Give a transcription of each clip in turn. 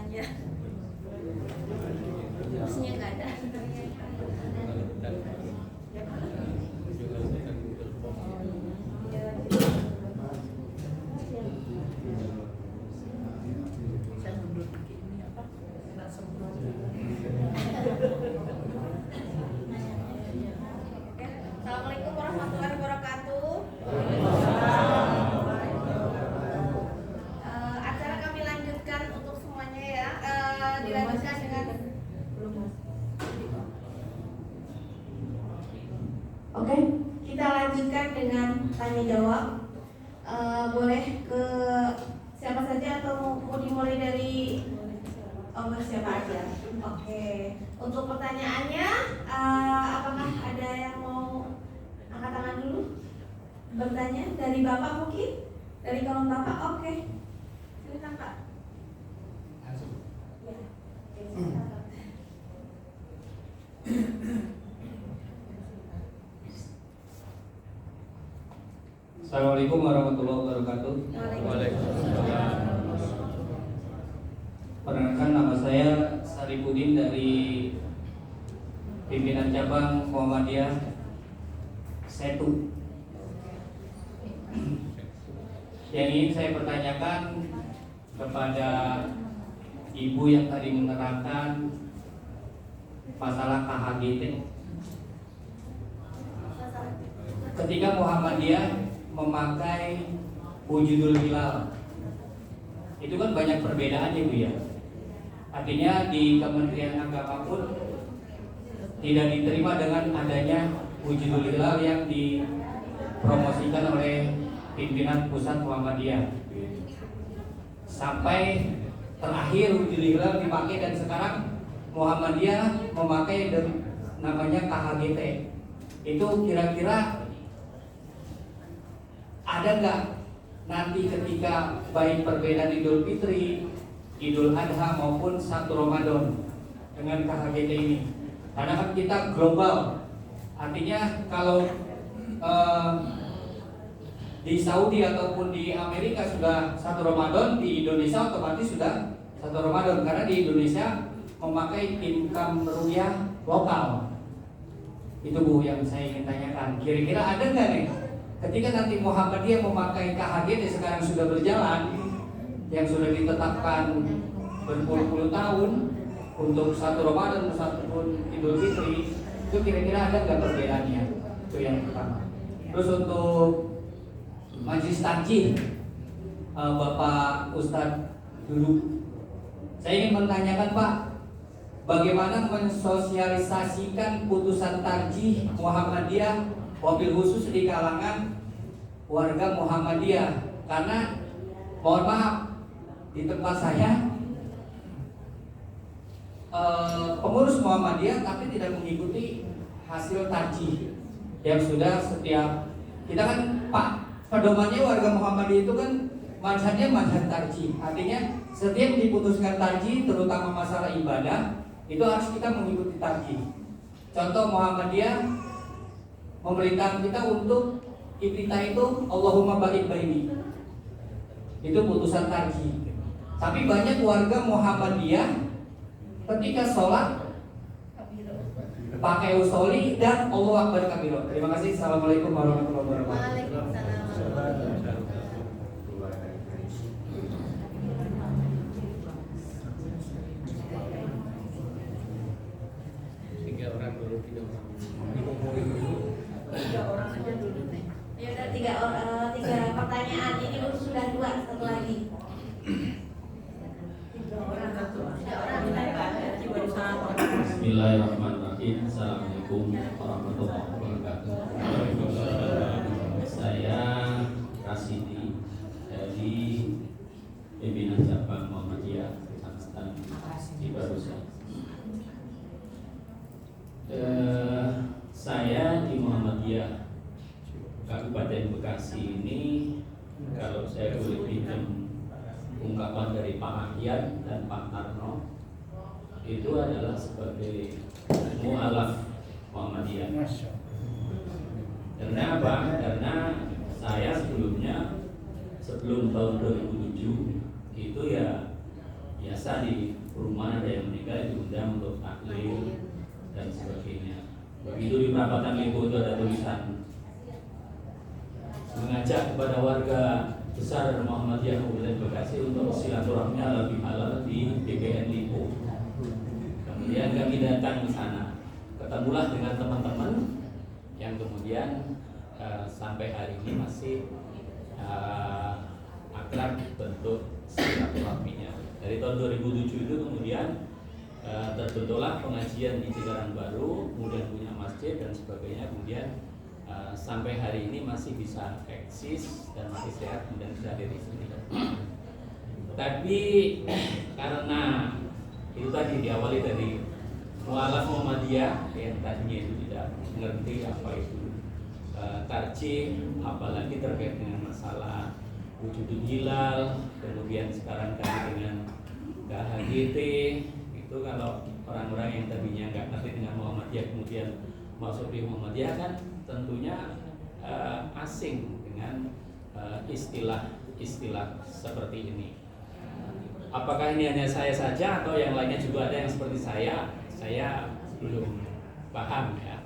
Ya. Kursinya nggak ada. Assalamualaikum warahmatullahi wabarakatuh. Acara kami lanjutkan untuk semuanya ya. Dilanjutkan dengan Oke, kita lanjutkan dengan tanya jawab. Boleh ke siapa saja atau mau dimulai dari siapa aja? Oke, untuk pertanyaannya, apakah ada yang mau angkat tangan dulu? Bertanya dari Bapak mungkin? Dari kawan Bapak? Oke, silakan Pak. Ya. Oke, silakan. Assalamualaikum warahmatullahi wabarakatuh. Waalaikumsalam. Perkenalkan, nama saya Saripudin dari pimpinan cabang Muhammadiyah Setu. Yang ingin saya pertanyakan kepada ibu yang tadi menerangkan masalah KHGT. Ketika Muhammadiyah memakai wujudul hilal, itu kan banyak perbedaan ya Bu ya. Artinya di Kementerian Agama pun tidak diterima dengan adanya wujudul hilal yang dipromosikan oleh pimpinan pusat Muhammadiyah. Sampai terakhir wujudul hilal dipakai dan sekarang Muhammadiyah memakai namanya KHGT. Itu kira-kira ada nggak nanti ketika baik perbedaan Idul Fitri, Idul Adha maupun 1 Ramadan dengan KHGT ini? Karena kan kita global, artinya kalau di Saudi ataupun di Amerika sudah 1 Ramadan, di Indonesia otomatis sudah 1 Ramadan karena di Indonesia memakai income rupiah lokal. Itu Bu yang saya ingin tanyakan. Kira-kira ada nggak nih? Ketika nanti Muhammadiyah memakai KHGT sekarang sudah berjalan, yang sudah ditetapkan berpuluh-puluh tahun untuk 1 Ramadan ataupun Idul Fitri, itu kira-kira ada nggak perbedaannya? Itu yang pertama. Terus untuk Majelis Takjih, Bapak Ustadz dulu, saya ingin menanyakan Pak, bagaimana mensosialisasikan putusan tarjih Muhammadiyah, wabil khusus di kalangan warga Muhammadiyah? Karena mohon maaf, di tempat saya pengurus Muhammadiyah tapi tidak mengikuti hasil tarjih yang sudah setiap kita kan Pak, pedomannya warga Muhammadiyah itu kan mazhabnya mazhab tarjih. Artinya setiap diputuskan tarjih terutama masalah ibadah itu harus kita mengikuti tarjih. Contoh Muhammadiyah memerintahkan kita untuk iftitah itu Allahumma barik baini. Itu putusan tarjih. Tapi banyak warga Muhammadiyah ketika sholat pakai usoli dan Allahu Akbar kabiro. Terima kasih. Assalamualaikum warahmatullahi wabarakatuh. Waalaikumsalam. Tiga orang. Tiga orang aja dulu nih. Ya udah tiga pertanyaan. Ini sudah 2, satu lagi. Tiga orang. Bismillahirrahmanirrahim. Assalamualaikum warahmatullahi wabarakatuh. Saya Rasidi dari pimpinan cabang Muhammadiyah Kecamatan Cibarusah. Saya di Muhammadiyah Kabupaten Bekasi ini, kalau saya boleh pinjam ungkapan dari Pak Ahyan dan Pak Tarno, itu adalah sebagai mu'alaf Muhammadiyah. Karena apa? Karena saya sebelum tahun 2007 itu ya biasa di perumahan ada yang meninggal diundang untuk taklim dan sebagainya. Begitu di perapatan Lipo itu ada tulisan mengajak kepada warga besar Muhammadiyah Kabupaten Bekasi untuk silaturahmi halal bihalal di DPN Lipo. Kemudian kami datang ke sana, ketemulah dengan teman-teman yang kemudian sampai hari ini masih akrab bentuk silaturahminya. Dari tahun 2007 itu kemudian terbentuklah pengajian di Cikarang Baru, kemudian punya masjid dan sebagainya. Kemudian sampai hari ini masih bisa eksis dan masih sehat dan bisa hadir di sini. Tapi karena itu tadi diawali dari mualaf Muhammadiyah yang tadinya itu tidak mengerti apa itu tarjih, apalagi terkait dengan masalah wujudul hilal, kemudian sekarang kami dengan KHGT. Itu kalau orang-orang yang tadinya nggak ngerti dengan Muhammadiyah kemudian masuk di Muhammadiyah kan tentunya asing dengan istilah-istilah seperti ini. Apakah ini hanya saya saja atau yang lainnya juga ada yang seperti saya belum paham ya.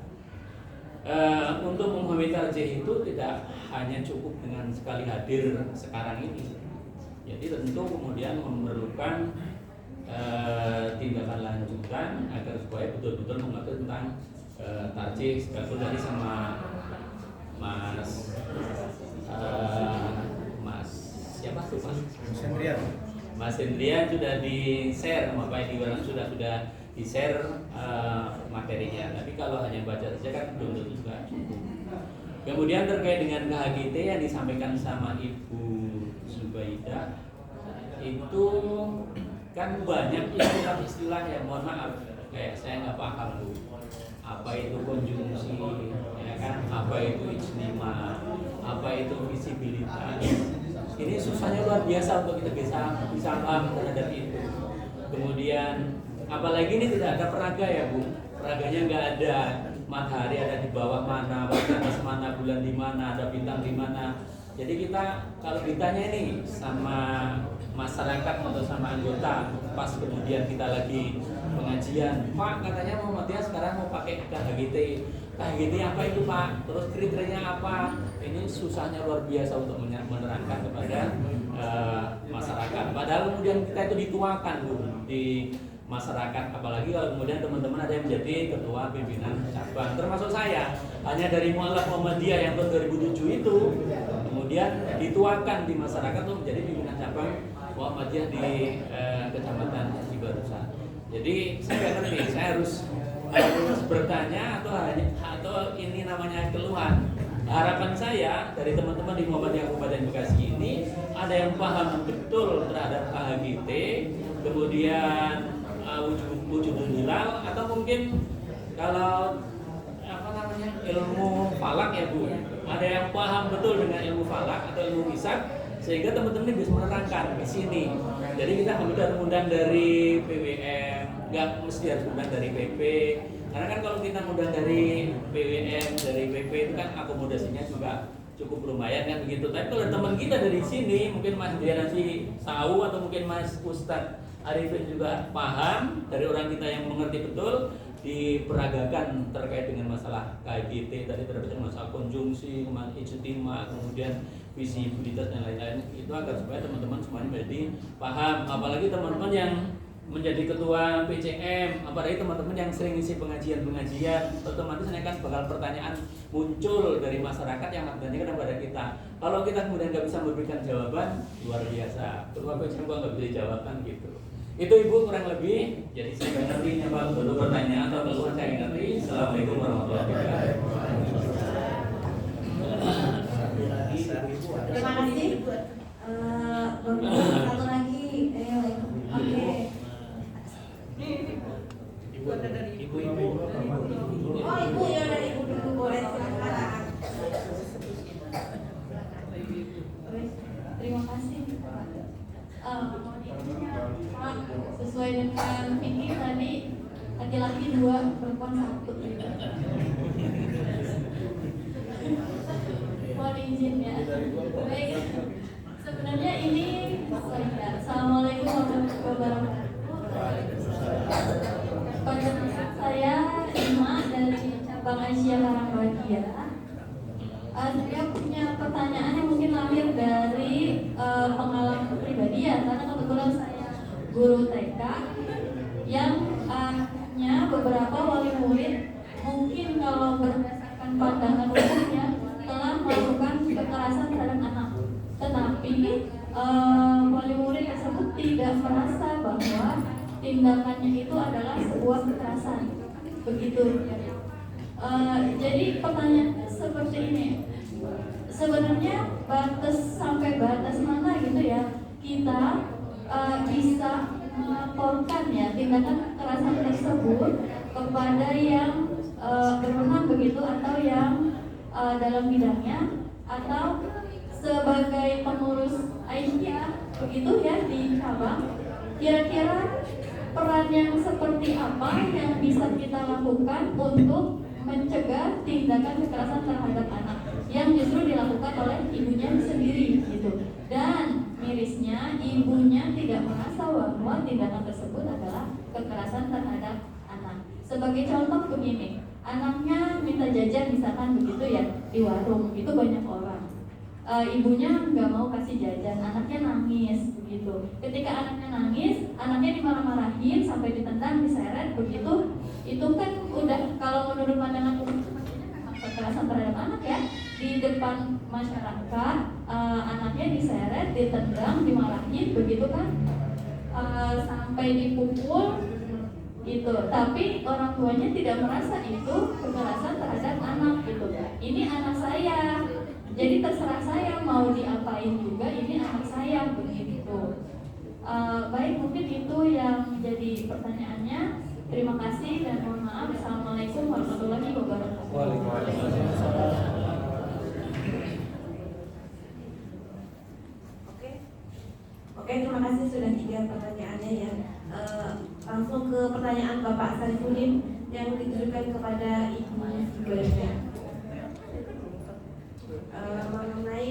Untuk memahami tarjih itu tidak hanya cukup dengan sekali hadir sekarang ini. Jadi tentu kemudian memerlukan tindakan lanjutan agar supaya betul-betul mengatur tentang tarjih. Seperti tadi sama Mas siapa tuh Mas Hendrian sudah di-share sama Pak Edi Warang sudah di-share materinya. Tapi kalau hanya baca saja kan belum tentu juga cukup. Kemudian terkait dengan KHGT yang disampaikan sama Ibu Zubaidah itu kan banyak istilah-istilah yang mohon maaf kayak saya nggak paham Bu. Apa itu konjungsi, ya kan? Apa itu ijtima, apa itu visibilitas. Ini susahnya luar biasa untuk kita bisa paham terhadap itu. Kemudian apalagi ini tidak ada peraga ya Bu, peraganya nggak ada. Matahari ada di bawah mana, atas mana, bulan di mana, ada bintang di mana. Jadi kita kalau ditanya ini sama masyarakat atau sama anggota, pas kemudian kita lagi pengajian, Pak katanya Muhammadiyah sekarang mau pakai KHGT. KHGT apa itu Pak? Terus kriterianya apa? Ini susahnya luar biasa untuk menerangkan kepada masyarakat. Padahal kemudian kita itu dituakan Bu di masyarakat, apalagi kalau kemudian teman-teman ada yang menjadi ketua pimpinan cabang, termasuk saya, hanya dari mualaf Muhammadiyah yang tahun 2007 itu kemudian dituakan di masyarakat untuk menjadi pimpinan cabang Muhammadiyah di Kecamatan Cibarusah. Jadi saya nggak ngerti, saya harus bertanya atau ini namanya keluhan. Harapan saya dari teman-teman di Muhammadiyah Kabupaten Bekasi ini ada yang paham betul terhadap KHGT, kemudian wujudul hilal, atau mungkin kalau ilmu falak ya Bu, ada yang paham betul dengan ilmu falak atau ilmu hisab sehingga teman-teman bisa menerangkan di sini. Jadi kita undang dari PWM, nggak mesti harus undang dari PP. Karena kan kalau kita undang dari PWM, dari PP itu kan akomodasinya juga cukup lumayan kan begitu. Tapi kalau teman kita dari sini, mungkin Mas Dia nanti tahu atau mungkin Mas Ustadz Arifin juga paham dari orang kita yang mengerti betul diperagakan terkait dengan masalah KGT tadi, terkait masalah konjungsi, ijtima, kemudian visibilitas dan lain-lain, itu agar supaya teman-teman semuanya menjadi paham. Apalagi teman-teman yang menjadi ketua PCM, apalagi teman-teman yang sering isi pengajian-pengajian, otomatis ini kan bakal pertanyaan muncul dari masyarakat yang bertanya kepada kita. Kalau kita kemudian nggak bisa memberikan jawaban, luar biasa. Ketua PCM kok nggak bisa jawaban gitu. Itu Ibu kurang lebih. Jadi saya ngerti apa untuk pertanyaan atau keluhan saya ngerti. Assalamualaikum warahmatullahi wabarakatuh. Terima kasih. Satu lagi, oke. Ibu. Oh Ibu ya, dari Ibu dulu boleh silakan. Terima kasih. Sesuai dengan fikih tadi, laki-laki 2, perempuan 1. Mohon izin ya. Baik. Sebenarnya ini Assalamualaikum warahmatullahi wabarakatuh. kebetulan saya guru TK yang beberapa wali murid mungkin kalau berdasarkan pandangan umumnya telah melakukan kekerasan terhadap anak, tetapi wali murid tersebut tidak merasa bahwa tindakannya itu adalah sebuah kekerasan, begitu. Jadi pertanyaannya seperti ini, sebenarnya sampai batas mana gitu ya kita bisa melaporkan ya tindakan kekerasan tersebut kepada yang berwenang begitu, atau yang dalam bidangnya, atau sebagai pengurus Aisyah begitu ya di cabang, kira-kira peran yang seperti apa yang bisa kita lakukan untuk mencegah tindakan kekerasan terhadap anak yang justru dilakukan oleh ibunya sendiri gitu. Dan mirisnya ibunya tidak merasa bahwa tindakan tersebut adalah kekerasan terhadap anak. Sebagai contoh begini, anaknya minta jajan misalkan begitu ya di warung, itu banyak orang. Ibunya nggak mau kasih jajan, anaknya nangis begitu. Ketika anaknya nangis, anaknya dimarah-marahin sampai ditendang, diseret begitu. Itu kan udah, kalau menurut pandangan umum kekerasan terhadap anak ya, di depan masyarakat, anaknya diseret, ditendang, dimarahin begitu kan, sampai dipukul gitu. Tapi orang tuanya tidak merasa itu kekerasan terhadap anak gitu. Ini anak saya, jadi terserah saya mau diapain juga, ini anak saya begitu. Baik, mungkin itu yang menjadi pertanyaannya. Terima kasih dan mohon maaf. Assalamualaikum warahmatullahi wabarakatuh. Waalaikumsalam. Oke, terima kasih sudah 3 pertanyaannya ya. Langsung ke pertanyaan Bapak Sarifudin yang ditujukan kepada Ibu Ibadah. Mengenai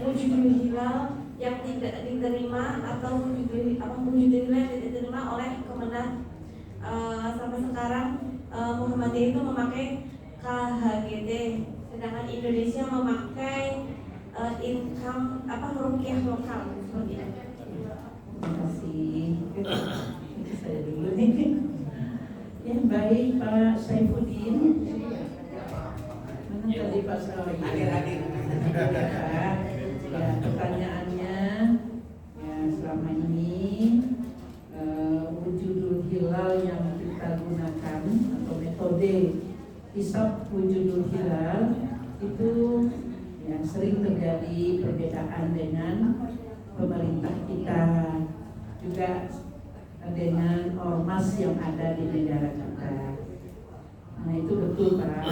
wujud hilal yang tidak diterima atau wujud hilal yang tidak diterima oleh Kemenag. Sampai sekarang Muhammadiyah itu memakai KHGT, sedangkan Indonesia memakai income rupiah lokal seperti itu. Terima kasih. Saya dulu nih. Ya, baik Pak Saifuddin. Mana tadi Pak Saifuddin? Hadir. Ya, pertanyaannya ya, selama ini wujudul hilal yang kita gunakan atau metode hisab wujudul hilal itu yang sering terjadi perbedaan dengan pemerintah kita, juga dengan ormas yang ada di negara kita. Nah itu betul Pak,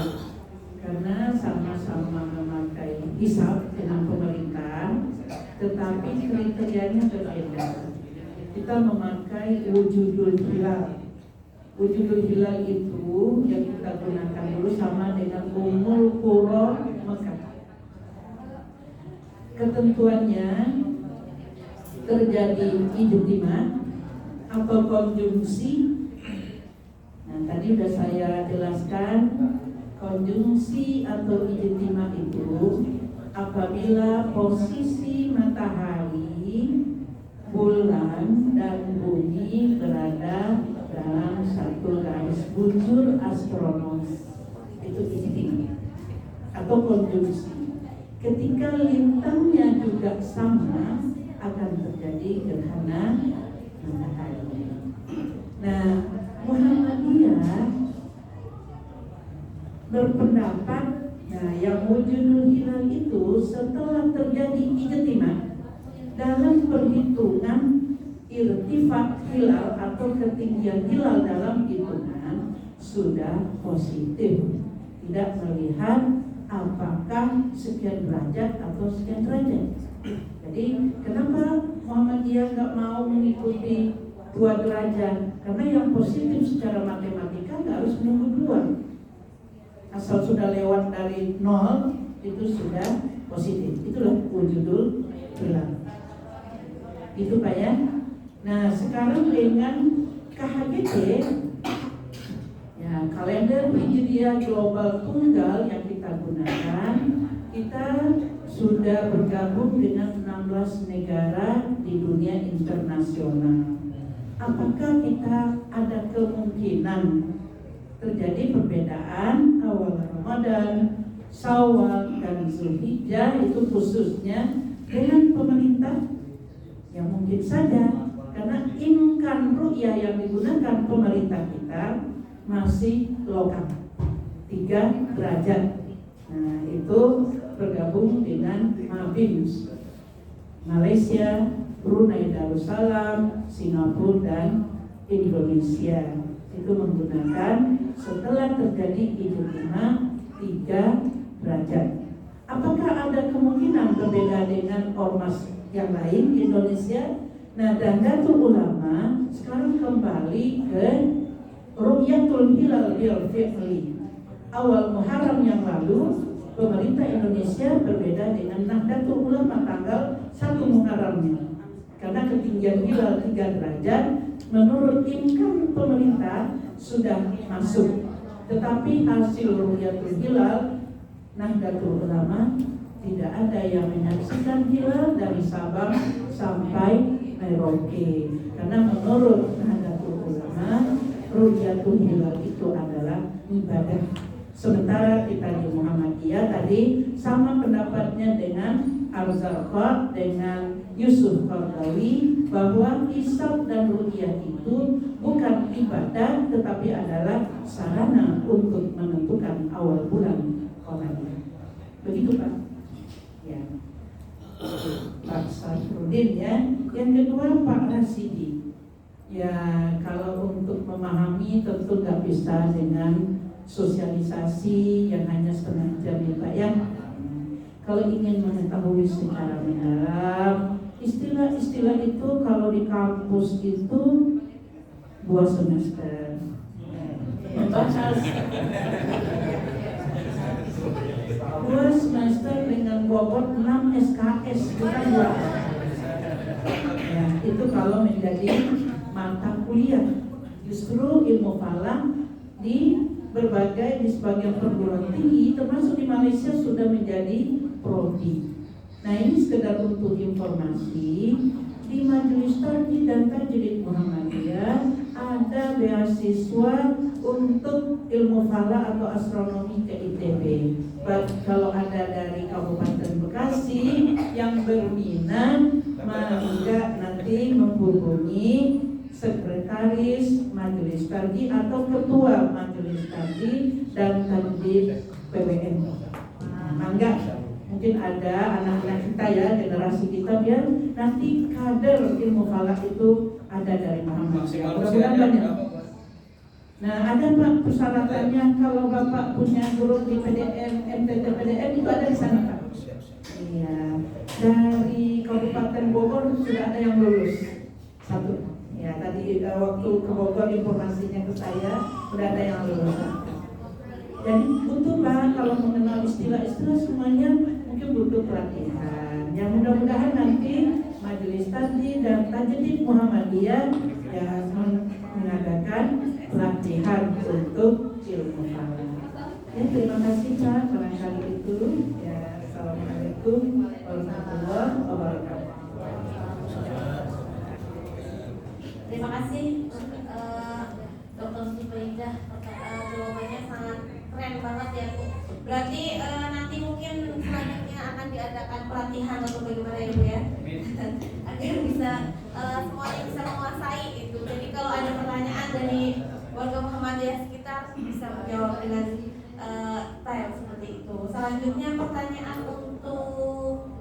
karena sama-sama memakai hisab dengan pemerintah, tetapi kriterianya berbeda. Kita memakai wujudul hilal. Wujudul hilal itu yang kita gunakan dulu sama dengan umul qura Mekah. Ketentuannya terjadi ijtima atau konjungsi. Nah tadi sudah saya jelaskan, konjungsi atau ijtima itu apabila posisi matahari, bulan, dan bumi berada dalam satu garis bujur astronomis, itu ijtima atau konjungsi. Ketika lintangnya juga sama, akan terjadi gerhana matahari. Nah, Muhammadiyah berpendapat, yang wujudul hilal itu setelah terjadi ijtima, dalam perhitungan irtifak hilal atau ketinggian hilal dalam hitungan sudah positif, tidak melihat apakah sekian derajat atau sekian derajat. Jadi kenapa Muhammadiyah nggak mau mengikuti 2 derajat? Karena yang positif secara matematika nggak harus menunggu 2. Asal sudah lewat dari 0 itu sudah positif. Itulah wujudul hilal. Itu Pak ya. Nah sekarang dengan KHGT, ya kalender Hijriah global tunggal yang kita gunakan, kita sudah bergabung dengan 16 negara di dunia internasional. Apakah kita ada kemungkinan terjadi perbedaan awal Ramadan, Syawal dan Zulhijjah itu khususnya dengan pemerintah? Ya mungkin saja, karena imkan ru'yah yang digunakan pemerintah kita masih lokal 3 derajat. Nah itu bergabung dengan Mabims, Malaysia, Brunei Darussalam, Singapura dan Indonesia. Itu menggunakan setelah terjadi ijtima 3 derajat. Apakah ada kemungkinan berbeda dengan ormas yang lain di Indonesia? Nah, Nahdlatul Ulama sekarang kembali ke Ru'yatul Hilal bil Fi'li. Awal Muharram yang lalu pemerintah Indonesia berbeda dengan Nahdlatul Ulama tanggal 1 Muharramnya. Karena ketinggian hilal 3 derajat menurut imkan pemerintah sudah masuk. Tetapi hasil Ru'yatul Hilal Nahdlatul Ulama tidak ada yang menyaksikan hilal dari Sabang sampai Merauke. Karena menurut Nahdlatul Ulama Ru'yatul Hilal itu adalah ibadah. Sementara kita di Muhammadiyah tadi sama pendapatnya dengan Al-Zarqat, dengan Yusuf Qardawi, bahwa hisab dan ru'yah itu bukan ibadah tetapi adalah sarana untuk menentukan awal bulan Qamariyah. Begitu Pak? Ya. Pak Sarfudin ya. Yang kedua Pak Rasidi. Ya kalau untuk memahami tentu nggak bisa dengan sosialisasi yang hanya setengah jam ya Pak ya. Kalau ingin mengetahui secara mendalam istilah-istilah itu kalau di kampus itu 2 semester membahas 2 semester dengan bobot 6 SKS bukan 2. Ya, itu kalau menjadi mata kuliah. Justru ilmu falak di sebagian perguruan tinggi termasuk di Malaysia sudah menjadi prodi. Nah ini sekedar untuk informasi. Di Majelis Tarjih dan Tajwid Muhammadiyah ada beasiswa untuk ilmu falak atau astronomi ke ITB. Kalau ada dari Kabupaten Bekasi yang berminat, maka nanti menghubungi Sekretaris Majelis Tarjih atau Ketua Majelis Tarjih dan Tajwid PBN. Mangga, mungkin ada anak-anak kita ya, generasi kita, biar nanti kader ilmu falak itu ada dari Muhammadiyah. Mudah-mudahan banyak. Nah ada Pak persyaratannya, kalau Bapak punya guru di PDN, MTT PDN itu ada di sana Pak. Iya, dari Kabupaten Bogor sudah ada yang lulus 1. Ya tadi waktu ke Bogor informasinya ke saya sudah ada yang lulus. Jadi butuh Pak kalau mengenal istilah-istilah semuanya mungkin butuh pelatihan. Yang mudah-mudahan nanti Majelis Tarjih dan Tajwid Muhammadiyah ya mengadakan pelatihan untuk ilmu falak. Ya terima kasih Pak, barangkali itu. Ya assalamualaikum warahmatullahi wabarakatuh. Terima kasih Dr. Zubaida, jawabannya sangat keren banget ya Bu. Berarti nanti mungkin selanjutnya akan diadakan pelatihan atau bagaimana ya Bu ya, agar bisa semuanya bisa menguasai itu. Jadi kalau ada pertanyaan dari warga Muhammadiyah sekitar bisa menjawab dengan style seperti itu. Selanjutnya pertanyaan untuk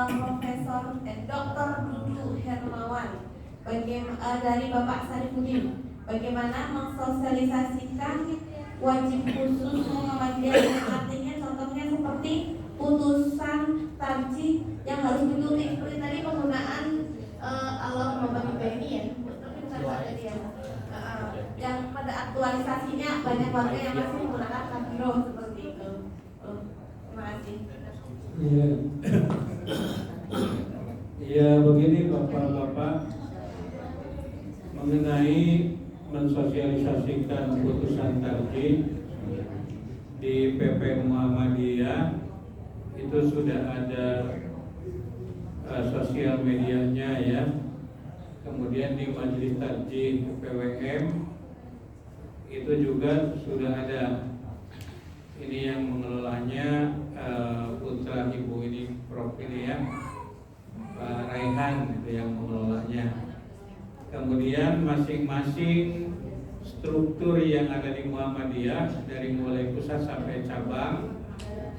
Profesor Dr. Dudu Hermawan. Dari Bapak Sarifudin, bagaimana mensosialisasikan wajib khusus Muhammadiyah yang artinya contohnya seperti putusan tarjih yang harus ditulis seperti tadi penggunaan Allah membagi ini ya, tapi bukan tadi ya, yang pada aktualisasinya banyak warga yang masih menggunakan takbiro seperti itu. Terima kasih. Ya begini Bapak-Bapak, mengenai mensosialisasikan putusan tarjih di PP Muhammadiyah itu sudah ada sosial medianya ya. Kemudian di Majelis Takjid PWM itu juga sudah ada. Ini yang mengelolanya putra ibu ini Prof ini ya, Pak Raihan itu yang mengelolanya. Kemudian masing-masing struktur yang ada di Muhammadiyah dari mulai pusat sampai cabang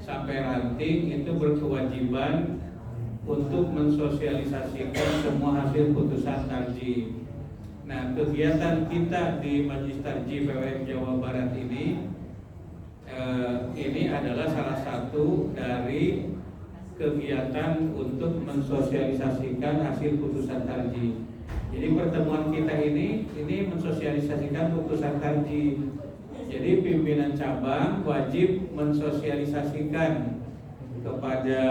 sampai ranting itu berkewajiban untuk mensosialisasikan semua hasil putusan tarjih. Nah, kegiatan kita di Majelis Tarjih PWM Jawa Barat ini adalah salah satu dari kegiatan untuk mensosialisasikan hasil putusan tarjih. Jadi pertemuan kita ini mensosialisasikan putusan tarjih. Jadi pimpinan cabang wajib mensosialisasikan kepada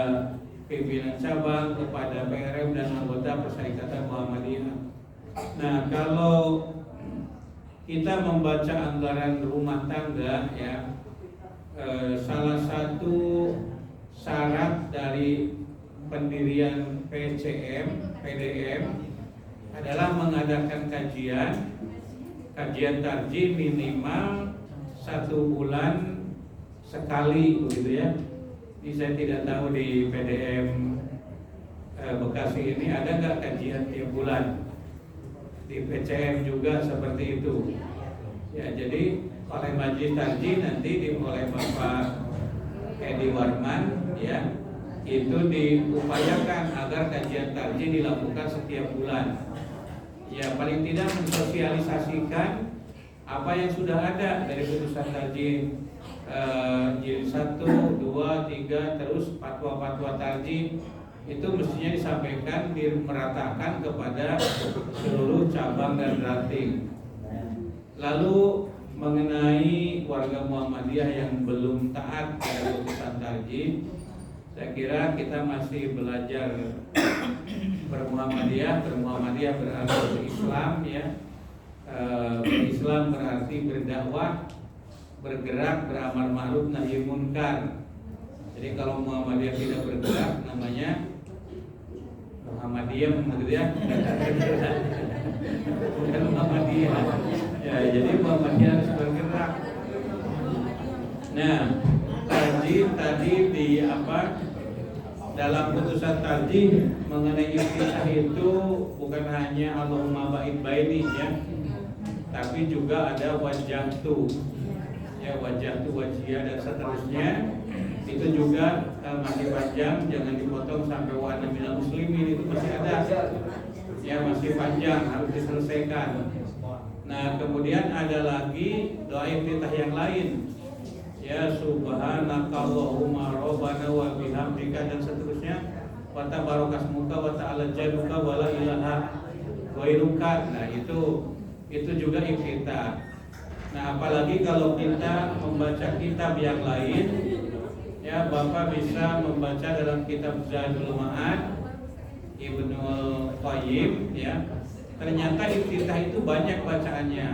pimpinan cabang, kepada PRM dan anggota Perserikatan Muhammadiyah. Nah, kalau kita membaca anggaran rumah tangga ya, salah satu syarat dari pendirian PDM adalah mengadakan kajian tarjih minimal 1 bulan sekali begitu ya. Ini saya tidak tahu di PDM Bekasi ini ada nggak kajian tiap bulan. Di PCM juga seperti itu. Ya, jadi oleh Majelis Tarjih nanti oleh Bapak Edi Warman ya, itu diupayakan agar kajian tarjih dilakukan setiap bulan. Ya, paling tidak mensosialisasikan apa yang sudah ada dari putusan tarjih jilid 1, 2, 3 terus fatwa-fatwa tarjih itu mestinya disampaikan, dimeratakan kepada seluruh cabang dan ranting. Lalu mengenai warga Muhammadiyah yang belum taat pada putusan tarjih, saya kira kita masih belajar bermuhammadiyah berarti berislam ya. Berislam berarti berdakwah, bergerak, beramar ma'ruf nahi munkar. Jadi kalau Muhammadiyah tidak bergerak namanya Muhammadiyah begitu ya. Bukan Muhammadiyah. Ya, jadi Muhammadiyah harus bergerak. Nah, tadi di dalam putusan tarjih mengenai iftitah itu bukan hanya Allahumma ba'id baini ya, tapi juga ada wajjahtu ya, wajjahtu, wajhiyah dan seterusnya. Itu juga masih panjang, jangan dipotong sampai wa ana minal muslimin, itu masih ada ya, masih panjang, harus diselesaikan. Nah, kemudian ada lagi doa iftitah yang lain ya, subhanakallahumma rabbana wa bihamdika dan seterusnya, wa tabarakasmuka wa ta'ala jaduka wa la ilaha ghairuka. Nah, itu juga iftitah. Nah, apalagi kalau kita membaca kitab yang lain ya, Bapak bisa membaca dalam kitab Zadul Ma'ad Ibnul Qayyim ya. Ternyata iftitah itu banyak bacaannya,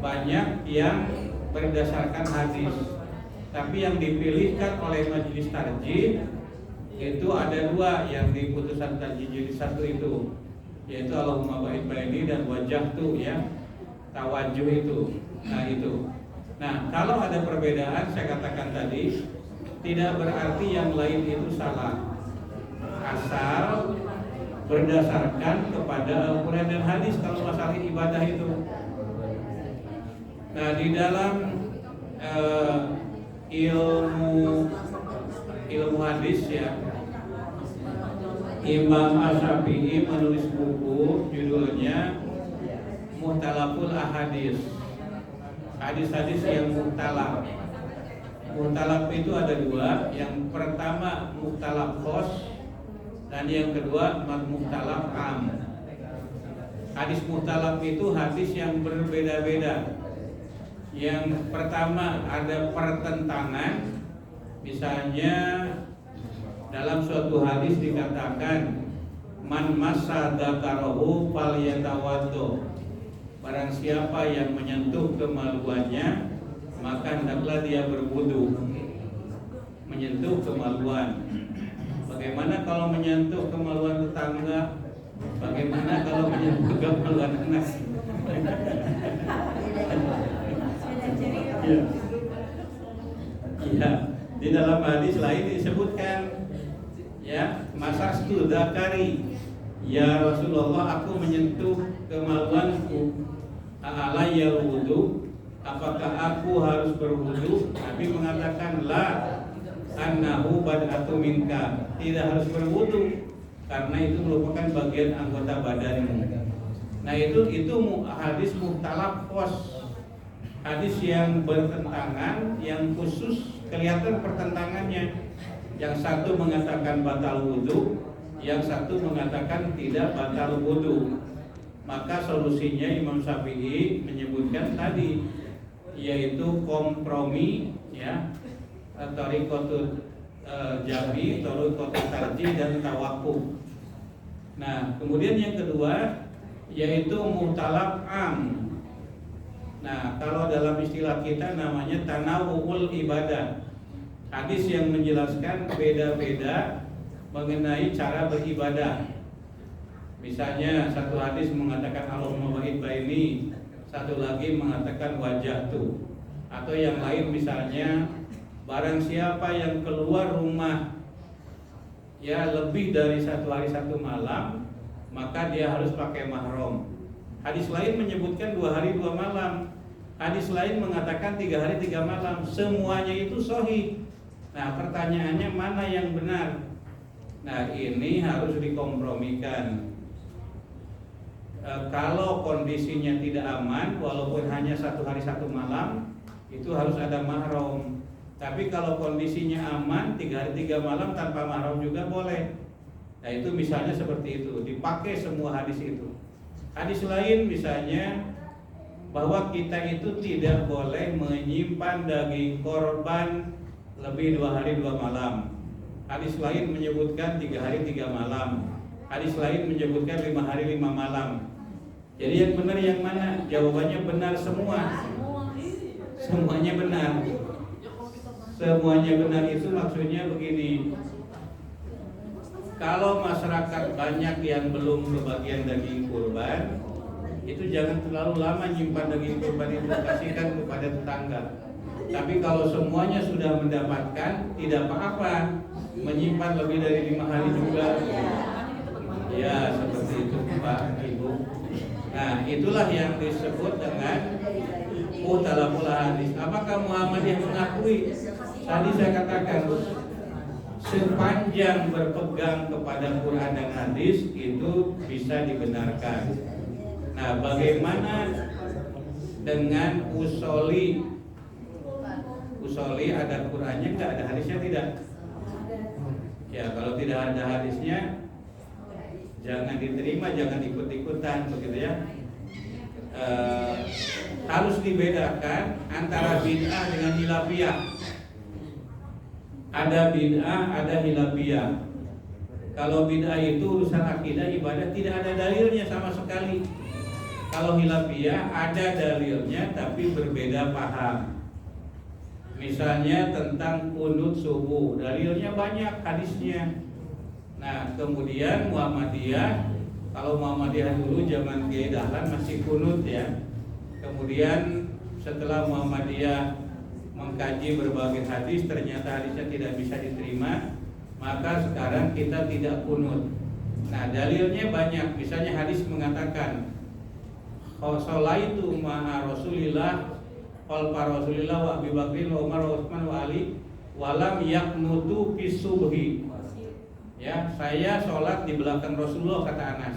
banyak yang berdasarkan hadis. Tapi yang dipilihkan oleh Majelis Tarjih itu ada 2 yang di putusan tarjih jilid 1 itu, yaitu Allahumma ba'id baini dan wajjahtu ya, tawajuh itu. Nah itu. Nah, kalau ada perbedaan saya katakan tadi, tidak berarti yang lain itu salah, asal berdasarkan kepada Al-Quran dan hadis kalau masalah ibadah itu. Nah, di dalam ilmu hadis ya, Imam Asy-Syafi'i menulis buku judulnya Muhtalaful Ahadis, hadis-hadis yang muhtalaf. Muhtalaf itu ada 2, yang pertama muhtalaf khos dan yang kedua muhtalaf am. Hadis muhtalaf itu hadis yang berbeda-beda. Yang pertama ada pertentangan, misalnya dalam suatu hadis dikatakan man massa dzakarahu falyatawaddo, barang siapa yang menyentuh kemaluannya maka hendaklah dia berwudu. menyentuh kemaluan. Bagaimana kalau menyentuh kemaluan tetangga? Bagaimana kalau menyentuh kemaluan anak? Iya. Iya. Di dalam hadis lain disebutkan, ya, masastu dzakari, ya Rasulullah, aku menyentuh kemaluanku, alayya wudu, apakah aku harus berwudu? Nabi mengatakan la, annahu bad'atu minka, tidak harus berwudu karena itu merupakan bagian anggota badanmu. Nah, itu hadis mukhtalaf qos, hadis yang bertentangan, yang khusus kelihatan pertentangannya. Yang satu mengatakan batal wudu, yang satu mengatakan tidak batal wudu. Maka solusinya Imam Syafi'i menyebutkan tadi, yaitu kompromi, ya, thariqatul jami, thariqatul tarjih, dan tawakuf. Nah, kemudian yang kedua yaitu mutalab am. Nah, kalau dalam istilah kita namanya tanawu'ul ibadah, hadis yang menjelaskan beda-beda mengenai cara beribadah. Misalnya satu hadis mengatakan Allahumma ba'id baini, satu lagi mengatakan wajahtu, atau yang lain misalnya barang siapa yang keluar rumah, ya, lebih dari 1 hari 1 malam, maka dia harus pakai mahram. Hadis lain menyebutkan 2 hari 2 malam. Hadis lain mengatakan 3 hari 3 malam. Semuanya itu sahih. Nah, pertanyaannya mana yang benar? Nah, ini harus dikompromikan. Kalau kondisinya tidak aman, walaupun hanya 1 hari 1 malam, itu harus ada mahram. Tapi kalau kondisinya aman, 3 hari 3 malam tanpa mahram juga boleh. Nah, itu misalnya seperti itu, dipakai semua hadis itu. Hadis lain misalnya bahwa kita itu tidak boleh menyimpan daging korban lebih 2 hari 2 malam. Hadis lain menyebutkan 3 hari 3 malam. Hadis lain menyebutkan 5 hari 5 malam. Jadi yang benar yang mana? Jawabannya benar semua. Semuanya benar. Semuanya benar itu maksudnya begini. Kalau masyarakat banyak yang belum kebagian daging kurban, itu jangan terlalu lama nyimpan daging kurban itu, kasihkan kepada tetangga. Tapi kalau semuanya sudah mendapatkan, tidak apa-apa menyimpan lebih dari 5 hari juga. Ya, seperti itu Pak Ibu. Nah, itulah yang disebut dengan mutalaful hadis. Apakah Muhammadiyah mengakui? Tadi saya katakan, sepanjang berpegang kepada Quran dan hadis itu bisa dibenarkan. Nah, bagaimana dengan usoli? Usoli ada Qurannya enggak, ada hadisnya tidak? Ya, kalau tidak ada hadisnya jangan diterima, jangan ikut-ikutan, begitu ya. Harus dibedakan antara bid'ah dengan hilafiyah. Ada bid'ah, ada hilafiyah. Kalau bid'ah itu urusan akidah, ibadah, tidak ada dalilnya sama sekali. Kalau hilafiyah ada dalilnya tapi berbeda paham. Misalnya tentang kunut subuh, dalilnya banyak hadisnya. Nah, kemudian Muhammadiyah, kalau Muhammadiyah dulu zaman Kiai Dahlan masih kunut ya. Kemudian setelah Muhammadiyah mengkaji berbagai hadis, ternyata hadisnya tidak bisa diterima, maka sekarang kita tidak kunut. Nah, dalilnya banyak. Misalnya hadis mengatakan sholaitu ma'a Rasulillah khalfa Rasulillah wa Abi Bakrin wa Umar wa Utsman wa Ali walam yaqnutu fi subhi. Ya, saya sholat di belakang Rasulullah, kata Anas.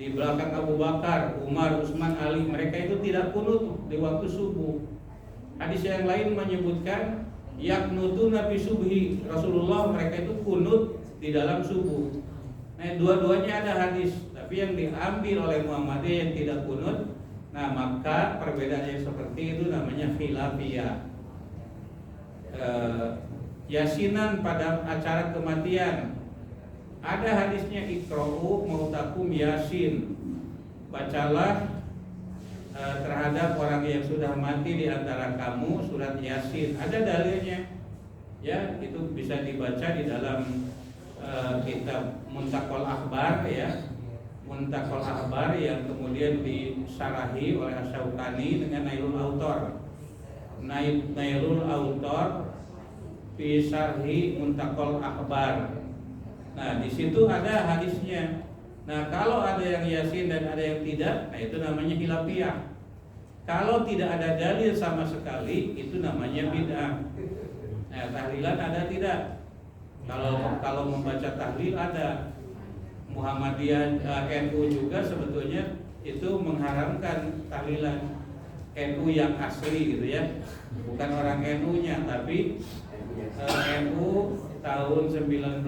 Di belakang Abu Bakar, Umar, Utsman, Ali, mereka itu tidak kunut di waktu subuh. Hadis yang lain menyebutkan yaqnutu nabi subhi, Rasulullah mereka itu kunut di dalam subuh. Nah, dua-duanya ada hadis, tapi yang diambil oleh Muhammadiyah yang tidak kunut. Nah, maka perbedaan yang seperti itu namanya khilafiyah. Yasinan pada acara kematian, ada hadisnya iqra'u mautakum yasin, bacalah terhadap orang yang sudah mati di antara kamu surat Yasin. Ada dalilnya. Ya, itu bisa dibaca di dalam kitab Muntakol Akhbar ya. Muntakol Akhbar yang kemudian disarahi oleh Asy-Syaukani dengan Nailul Autor. Nailul Autor fi syarhi Muntakol Akhbar. Nah, di situ ada hadisnya. Nah, kalau ada yang yasin dan ada yang tidak, nah itu namanya khilafiyah. Kalau tidak ada dalil sama sekali, itu namanya bid'ah. Nah, tahlilan ada tidak? Kalau membaca tahlil ada. Muhammadiyah, NU juga sebetulnya itu mengharamkan tahlilan. NU yang asli gitu ya, bukan orang NU-nya, tapi NU tahun 1926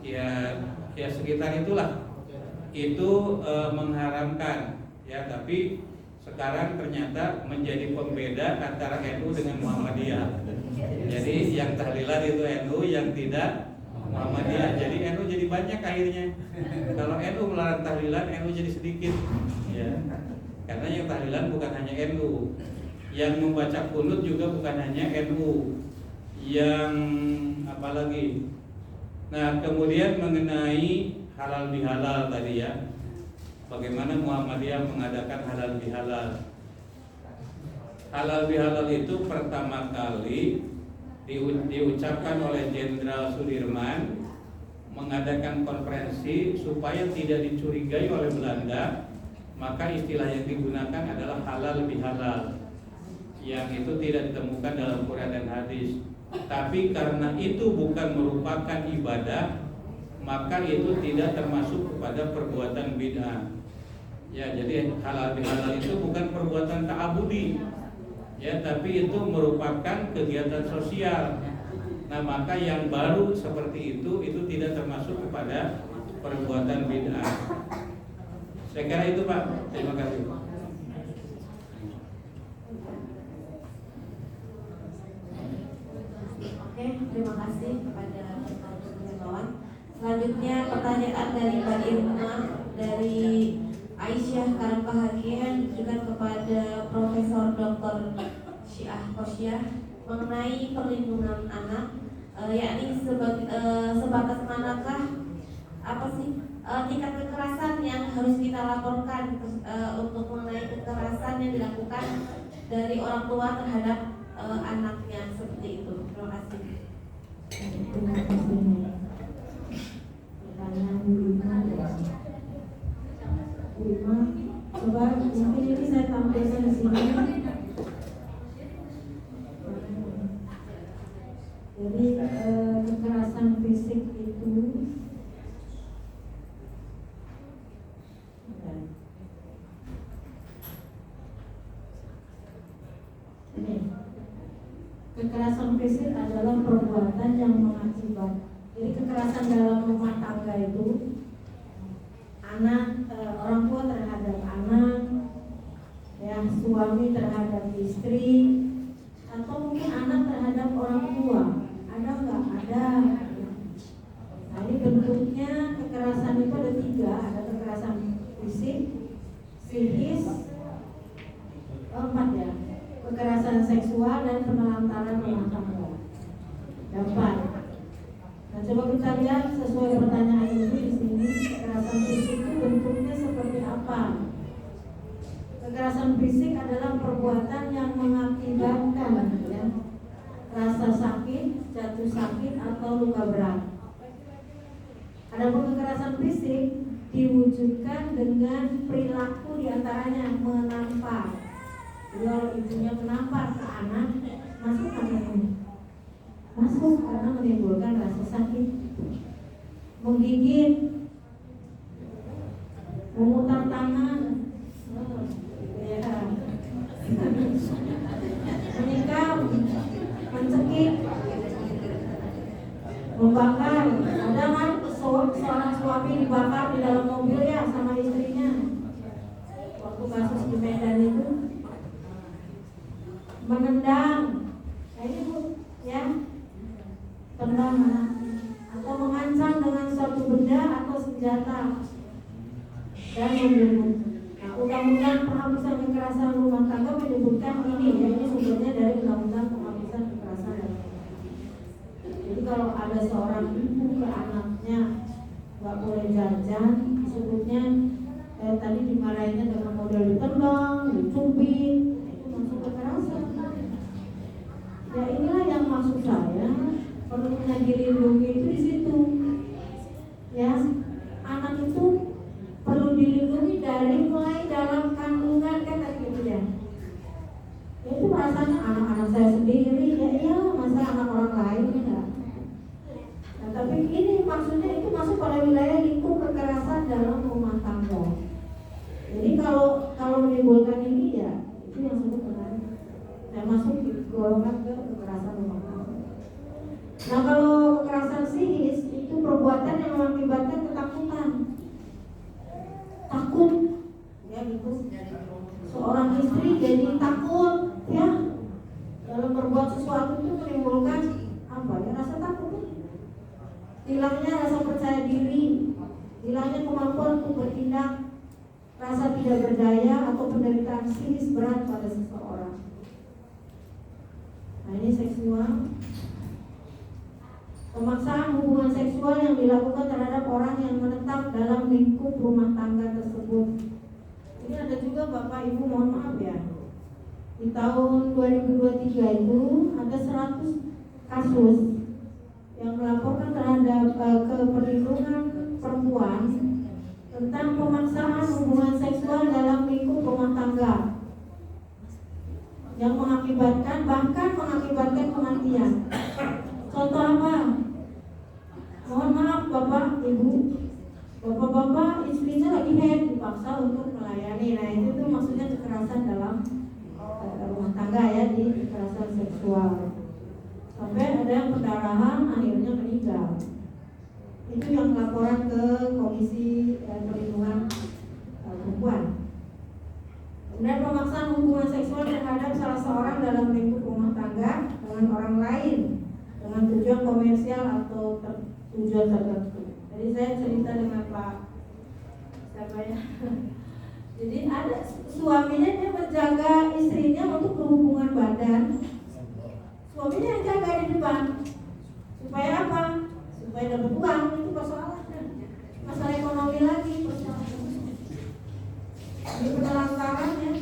ya sekitar itulah, itu mengharamkan ya, tapi sekarang ternyata menjadi pembeda antara NU dengan Muhammadiyah. Jadi yang tahlilan itu NU, yang tidak Muhammadiyah. Jadi NU jadi banyak akhirnya. Kalau NU melarang tahlilan, NU jadi sedikit ya. Karena yang tahlilan bukan hanya NU, yang membaca kunut juga bukan hanya NU, yang apalagi. Nah, kemudian mengenai halal bihalal tadi ya, bagaimana Muhammadiyah mengadakan halal bihalal. Halal bihalal itu pertama kali diucapkan oleh Jenderal Sudirman, mengadakan konferensi supaya tidak dicurigai oleh Belanda. Maka istilah yang digunakan adalah halal bihalal, yang itu tidak ditemukan dalam Quran dan hadis. Tapi karena itu bukan merupakan ibadah, maka itu tidak termasuk kepada perbuatan bid'ah. Ya, jadi halal bihalal itu bukan perbuatan ta'abudi, ya, tapi itu merupakan kegiatan sosial. Nah, maka yang baru seperti itu tidak termasuk kepada perbuatan bid'ah. Saya kira itu, Pak. Terima kasih. Oke, terima kasih kepada kawan. Selanjutnya pertanyaan dari Pak Irma dari Aisyah Karambahagian juga kepada Profesor Dr. Syiah Kosyah mengenai perlindungan anak, yakni sebatas manakah apa sih tingkat kekerasan yang harus kita laporkan untuk mengenai kekerasan yang dilakukan dari orang tua terhadap anaknya, seperti itu. Terima kasih. Terima kasih. Pertanyaan Bu Rima, coba mungkin ini saya tampilkan di sini. Jadi kekerasan fisik itu kekerasan fisik adalah perbuatan yang mengakibat. Jadi kekerasan dalam rumah tangga itu anak, orang tua terhadap anak, ya, suami terhadap istri, atau mungkin anak terhadap orang tua. Ada nggak? Ada. Nah, ini bentuknya kekerasan itu ada 3. Ada kekerasan fisik, psikis, 4 ya. Kekerasan seksual dan penelantaran rumah tangga. 4. Nah, coba kita lihat sesuai pertanyaan ini di sini, kekerasan fisik itu bentuknya seperti apa? Kekerasan fisik adalah perbuatan yang mengakibatkan ya, rasa sakit, jatuh sakit atau luka berat. Adapun kekerasan fisik diwujudkan dengan perilaku diantaranya menampar. Jadi kalau ibunya menampar ke anak, masuk anaknya, masuk karena menimbulkan rasa sakit. Menggigit, memutar tangan, ya, menikam, mencekik, membakar. Ada kan seorang suami dibakar di dalam mobil ya sama istrinya waktu kasus di Medan itu. Menendang, nah ini Bu, ya, tendang atau mengancam dengan suatu benda atau senjata dan membunuh. Undang-undang penghapusan kekerasan rumah tangga menyebutkan ini, ya, ini sumbernya dari Undang-Undang Penghapusan kekerasan dalam rumah tangga. Jadi kalau ada seorang ibu ke anaknya nggak boleh jajan, disebutnya tadi dimarahinnya dengan model ditendang, dicubit, itu masuk kekerasan. Ya inilah yang maksud saya, perlunya dilindungi itu di situ. Ya, anak itu perlu dilindungi dari mulai dalam kandungan kan tadi gitu ya. Ya itu rasanya anak-anak saya sendiri, ya iya masa anak orang lain enggak. Nah, tapi ini maksudnya itu masuk pada wilayah lingkup kekerasan dalam rumah tangga. Jadi kalau menimbulkan ini ya itu yang disebut dengan saya masuk di golongan ke kekerasan rumah tangga. Nah kalau kekerasan psikis itu perbuatan yang mengakibatkan ketakutan, takut, ya gitu. Seorang istri jadi takut, ya dalam berbuat sesuatu itu menimbulkan apa ya, rasa takut, hilangnya rasa percaya diri, hilangnya kemampuan untuk bertindak, rasa tidak berdaya atau penderitaan psikis berat pada seseorang. Nah ini seksual, pemaksaan hubungan seksual yang dilakukan terhadap orang yang menetap dalam lingkup rumah tangga tersebut. Ini ada juga Bapak Ibu, mohon maaf ya, di tahun 2023 itu ada 100 kasus yang melaporkan terhadap ke perlindungan perempuan tentang pemaksaan hubungan seksual dalam lingkup rumah tangga yang mengakibatkan, bahkan mengakibatkan kematian. Contoh apa? Mohon maaf Bapak, Ibu, Bapak-bapak istrinya lagi head dipaksa untuk melayani. Nah itu tuh maksudnya kekerasan dalam rumah tangga ya, di kekerasan seksual. Sampai ada yang pendarahan akhirnya meninggal. Itu yang laporan ke Komisi Perlindungan Perempuan. Kemudian pemaksaan hubungan seksual terhadap salah seorang dalam lingkup rumah tangga dengan orang lain dengan tujuan komersial atau tujuan tertentu. Jadi saya cerita dengan Pak siapa ya. Jadi ada suaminya dia menjaga istrinya untuk berhubungan badan. Suaminya yang jaga di depan. Supaya apa? Supaya dapat uang, itu persoalannya. Masalah ekonomi lagi persoalannya. Ini penelantarannya.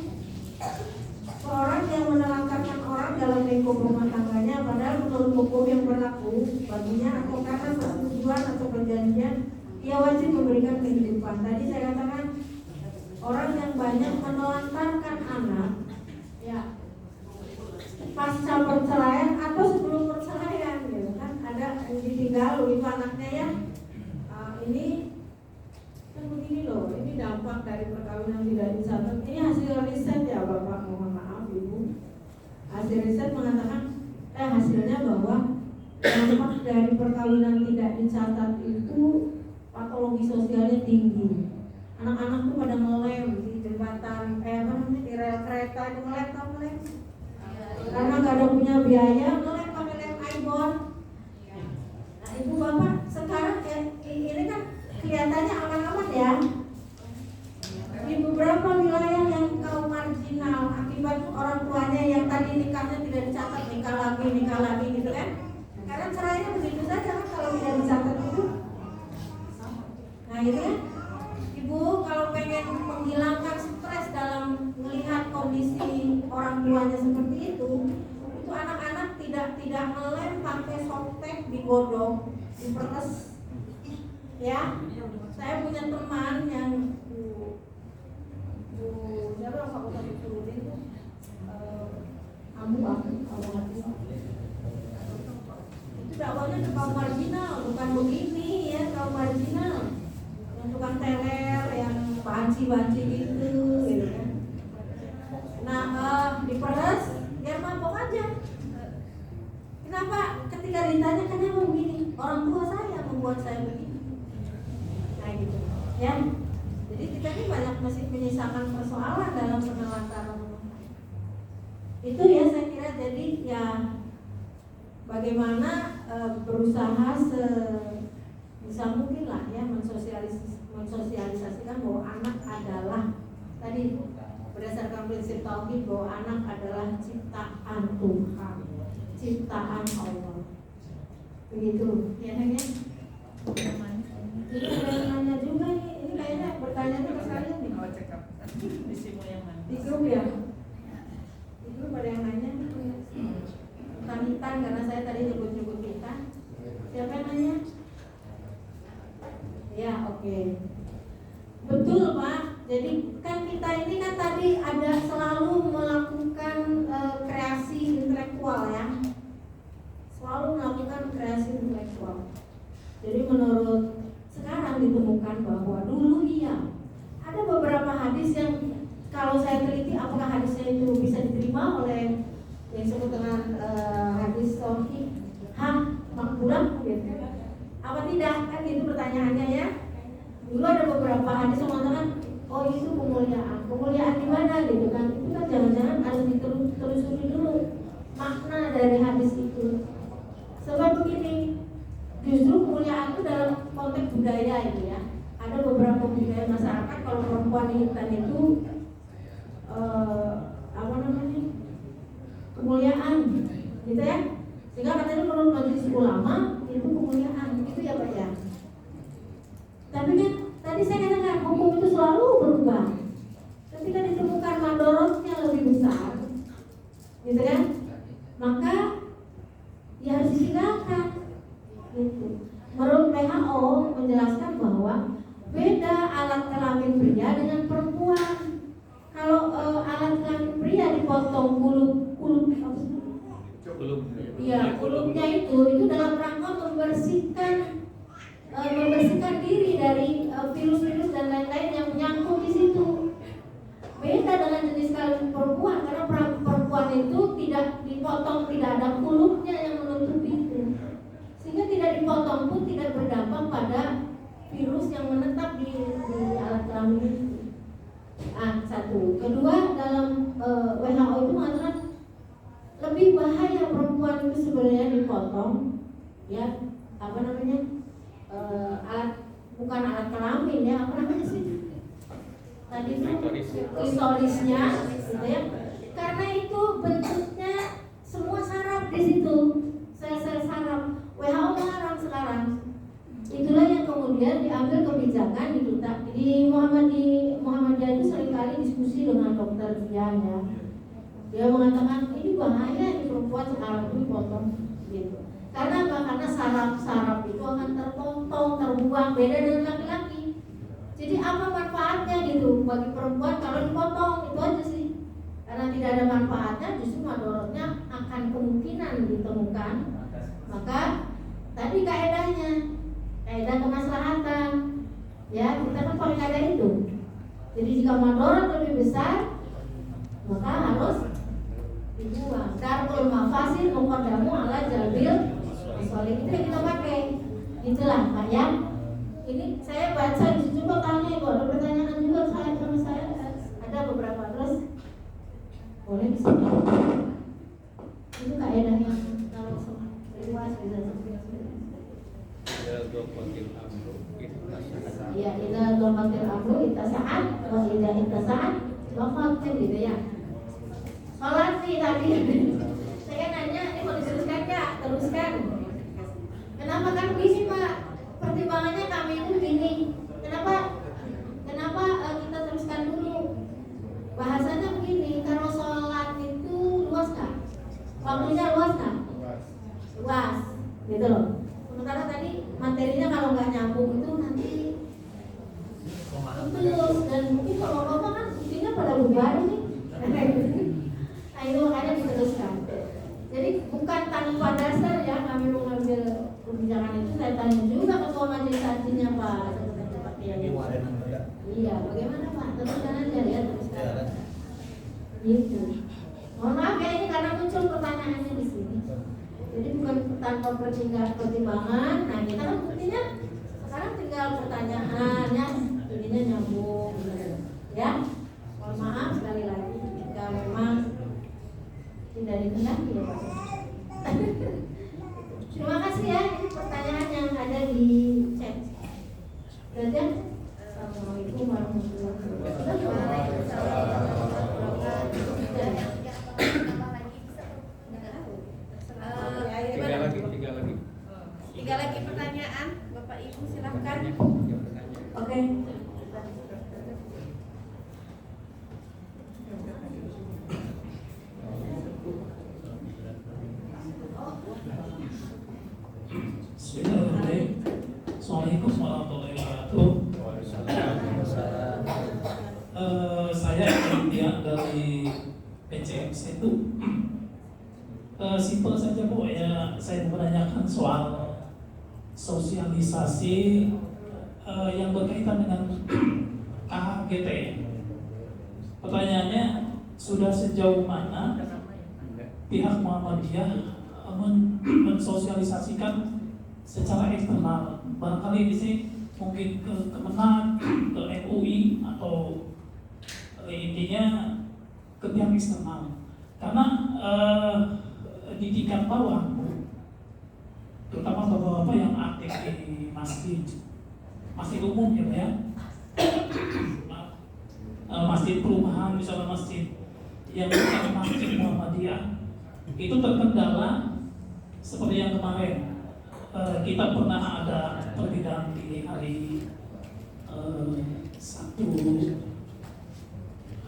Seorang yang menelantarkan orang dalam lingkup rumah tangganya, padahal menurut hukum yang berlaku baginya atau karena persetujuan atau perjanjian, ia wajib memberikan kehidupan. Tadi saya katakan orang yang banyak menelantarkan anak, ya pasca perceraian atau sebelum perceraian, gitu kan, ada yang ditinggal itu anaknya ya, ini kan begini loh, ini dampak dari perkawinan tidak dicatat. Ini hasil riset ya Bapak, mohon maaf Ibu. Hasil riset mengatakan hasilnya bahwa dampak dari perkawinan tidak dicatat itu patologi sosialnya tinggi. Anak-anak tuh pada ngelem di jembatan, di rel kereta itu ngelem. Karena gak ada punya biaya, ngelem pakai lem ibon. Nah Ibu Bapak sekarang ini kan kelihatannya aman-aman ya. Di beberapa wilayah yang kaum marginal akibat orang tuanya yang tadi nikahnya tidak dicatat, nikah lagi gitu kan. Karena cerainya begitu saja kan kalau tidak dicatat itu. Nah itu kan Ibu kalau pengen menghilangkan stres dalam melihat kondisi orang tuanya seperti itu anak-anak tidak ngelem pakai softtek digodok, diperes. Ya, saya punya teman yang siapa fakultas ekonomi itu itu dakwanya ke kaum marginal, bukan begini ya, kaum marginal yang tukang teler, yang banci gitu kan. Nah, diperes biar mabok aja. Kenapa? Ketika ditanya kenapa begini, orang tua saya membuat saya begini. Nah gitu, ya. Jadi kita ini banyak masih menyisakan persoalan dalam penelantaran rumah tangga. Itu ya saya kira, jadi ya bagaimana berusaha sebisa mungkin lah ya mensosialisasikan bahwa anak adalah tadi berdasarkan prinsip tauhid bahwa anak adalah ciptaan Tuhan. ciptaan Allah. Begitu, ya kan ya? Ini ada yang nanya juga nih, ini kayaknya pertanyaannya ke saya nih. Di grup ya? Di grup ada yang nanya nih. Tentang hitam, karena saya tadi nyebut-nyebut hitam. Siapa yang nanya? Ya, oke. Betul Pak, jadi kan kita ini kan tadi ada selalu melakukan kreasi intelektual ya. Selalu melakukan kreasi intelektual. Jadi menurut sekarang ditemukan bahwa dulu iya ada beberapa hadis yang kalau saya teliti apakah hadisnya itu bisa diterima oleh yang disebut dengan hadis sahih makbulah gitu. Apa tidak kan itu pertanyaannya ya. Dulu ada beberapa hadis yang mengatakan oh itu kemuliaan di mana gitu kan. Itu kan jangan-jangan harus ditelusuri dulu makna dari hadis itu. Sebab begini, justru kemuliaan itu dalam konteks budaya itu ya. Ada beberapa budaya masyarakat kalau perempuan hitam itu kemuliaan gitu ya. Sehingga katanya menurut majelis ulama itu kemuliaan gitu ya Pak ya. Tapi kan tadi saya katakan hukum itu selalu berubah. Ketika ditemukan madorotnya lebih besar, gitu kan, maka ya harus ditinggalkan. Gitu. Menurut WHO menjelaskan bahwa beda alat kelamin pria dengan perempuan. Kalau alat kelamin pria dipotong kulupnya itu dalam rangka membersihkan diri dari virus-virus dan lain-lain yang menyangkut di situ. Beda dengan jenis kelamin perempuan, karena perempuan itu tidak dipotong, tidak ada kulupnya yang menutupi itu, sehingga tidak dipotong pun tidak berdampak pada virus yang menetap di alat kelamin itu. Satu, kedua dalam WHO itu mengatakan lebih bahaya perempuan itu sebenarnya dipotong, ya bukan alat kelamin ya, apa namanya sih? Tadi klitorisnya, gitu ya. Karena itu bentuknya semua saraf di situ, sel-sel saraf. WHO melarang sekarang. Itulah yang kemudian diambil kebijakan di Muhammadiyah itu seringkali diskusi dengan dokter Dian ya. Dia mengatakan ini bahaya di perempuan sekarang itu dipotong gitu. Karena apa? Karena saraf-saraf itu akan terpotong, terbuang, beda dengan laki-laki. Jadi apa manfaatnya gitu bagi perempuan kalau dipotong? Itu aja sih. Karena tidak ada manfaatnya, justru madorotnya akan kemungkinan ditemukan. Maka tadi kaedahnya, kaedah kemaslahatan, ya kita kan pakai kaedah itu. Jadi jika madorot lebih besar, maka harus dibuang. Darul mafasid muqaddamu ala jalbil masalih, itu yang kita pakai. Itulah Pak ya. Ini saya baca di situ kok tanya itu ada pertanyaan juga sama saya ada beberapa terus boleh disini. Itu kaedahnya kalau luas bisa. Ya, ila dhamatil amru ittasaat wa ila ittasa'at dhamatil gitu ya. Salat sih tadi. Saya nanya ini mau diteruskan enggak? Teruskan. Kenapa kan begini Pak? Pertimbangannya kami itu gini. Kenapa kita teruskan dulu? Bahasanya begini, kalau sholat itu luas nggak? Waktunya luas nggak? Luas, gitu loh. Sementara tadi materinya kalau nggak nyambung itu nanti terus dan mungkin kalau bapak kan intinya pada bubar nih. Nah itu makanya diteruskan. Jadi bukan tanpa dasar ya kami mengambil kebijakan itu. Saya tanya juga ketua majelis hajinya Pak Iya, bagaimana Pak? Teruskan aja ya, teruskan. Gitu. Mohon maaf ya ini karena muncul pertanyaannya di sini. Jadi bukan tanpa pertimbangan. Nah kita kan buktinya sekarang tinggal pertanyaannya, jadinya nyambung, ya. Mohon maaf sekali lagi jika memang tidak dikehendaki ya Pak. Terima kasih ya, ini pertanyaan yang ada di chat. Sudah. Assalamualaikum warahmatullahi wabarakatuh. Bismillahirrahmanirrahim. Assalamualaikum warahmatullahi wabarakatuh. Saya India dari PCMC itu. Simpel saja Bu, ya saya menanyakan soal sosialisasi yang berkaitan dengan KHGT. Pertanyaannya, sudah sejauh mana pihak Muhammadiyah mensosialisasikan secara eksternal, barangkali di sini mungkin ke Kemenag, ke MUI atau intinya ke pihak eksternal, karena didikan bawah, terutama bapak-bapak yang aktif di masjid umum ya, masjid perumahan, misalnya masjid yang bukan masjid Muhammadiyah, itu terkendala seperti yang kemarin kita pernah ada perbedaan di hari Sabtu,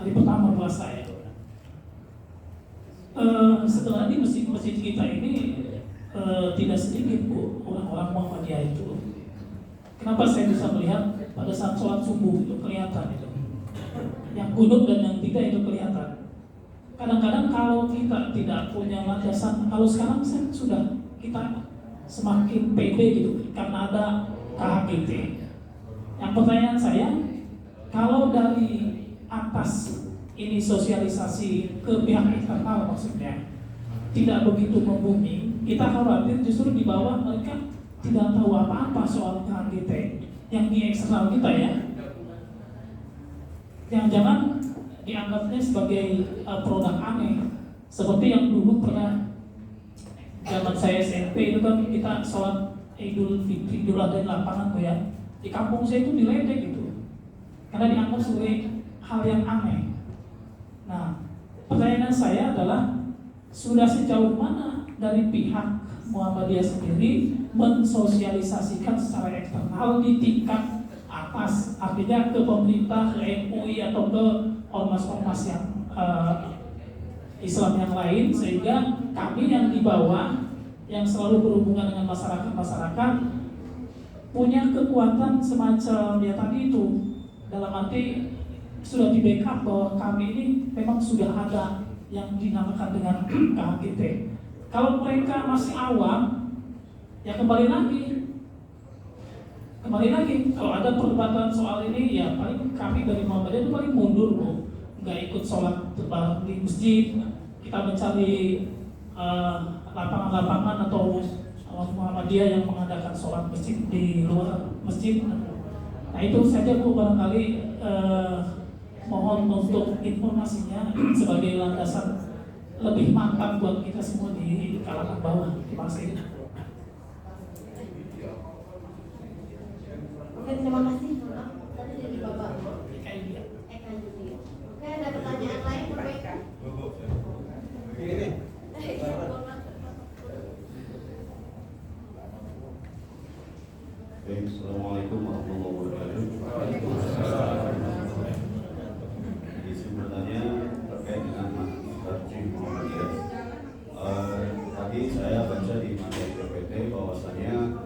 hari pertama puasa ya. Setelah di masjid kita ini tidak sedikit Bu orang-orang Muhammadiyah itu. Kenapa saya bisa melihat pada saat sholat subuh itu kelihatan itu, yang kunut dan yang tidak itu kelihatan. Kadang-kadang kalau kita tidak punya landasan, kalau sekarang sudah kita semakin pede gitu karena ada KHGT. Yang pertanyaan saya, kalau dari atas ini sosialisasi ke pihak eksternal maksudnya tidak begitu membumi, kita khawatir justru di bawah mereka tidak tahu apa-apa soal KHGT yang di eksternal kita ya. Jangan-jangan dianggapnya sebagai produk aneh, seperti yang dulu pernah zaman saya SMP itu kan kita sholat Idul Fitri, Idul Adha di lapangan tuh ya, di kampung saya itu diledek gitu, karena dianggap sebagai hal yang aneh. Nah, pertanyaan saya adalah sudah sejauh mana dari pihak Muhammadiyah sendiri mensosialisasikan secara eksternal di tingkat atas, artinya ke pemerintah, ke MUI atau ke ormas-ormas yang Islam yang lain, sehingga kami yang di bawah yang selalu berhubungan dengan masyarakat punya kekuatan semacam ya tadi itu, dalam arti sudah di backup bahwa kami ini memang sudah ada yang dinamakan dengan KHGT. Kalau mereka masih awam, ya kembali lagi kalau ada perdebatan soal ini ya paling kami dari Muhammadiyah itu paling mundur Bu, nggak ikut sholat bareng di masjid, kita mencari lapangan-lapangan atau Muhammadiyah yang mengadakan sholat masjid di luar masjid. Nah itu saja Bu, barangkali mohon untuk informasinya sebagai landasan lebih mantap buat kita semua di kalangan bawah. Terima kasih. Oke, terima kasih. Tadi jadi Bapak Eka Judi. Oke, ada pertanyaan lain Bapak Eka? Assalamualaikum warahmatullahi wabarakatuh. Izin bertanya terkait dengan materi Muhammadiyah. Tadi saya baca di materi PPT bahwasanya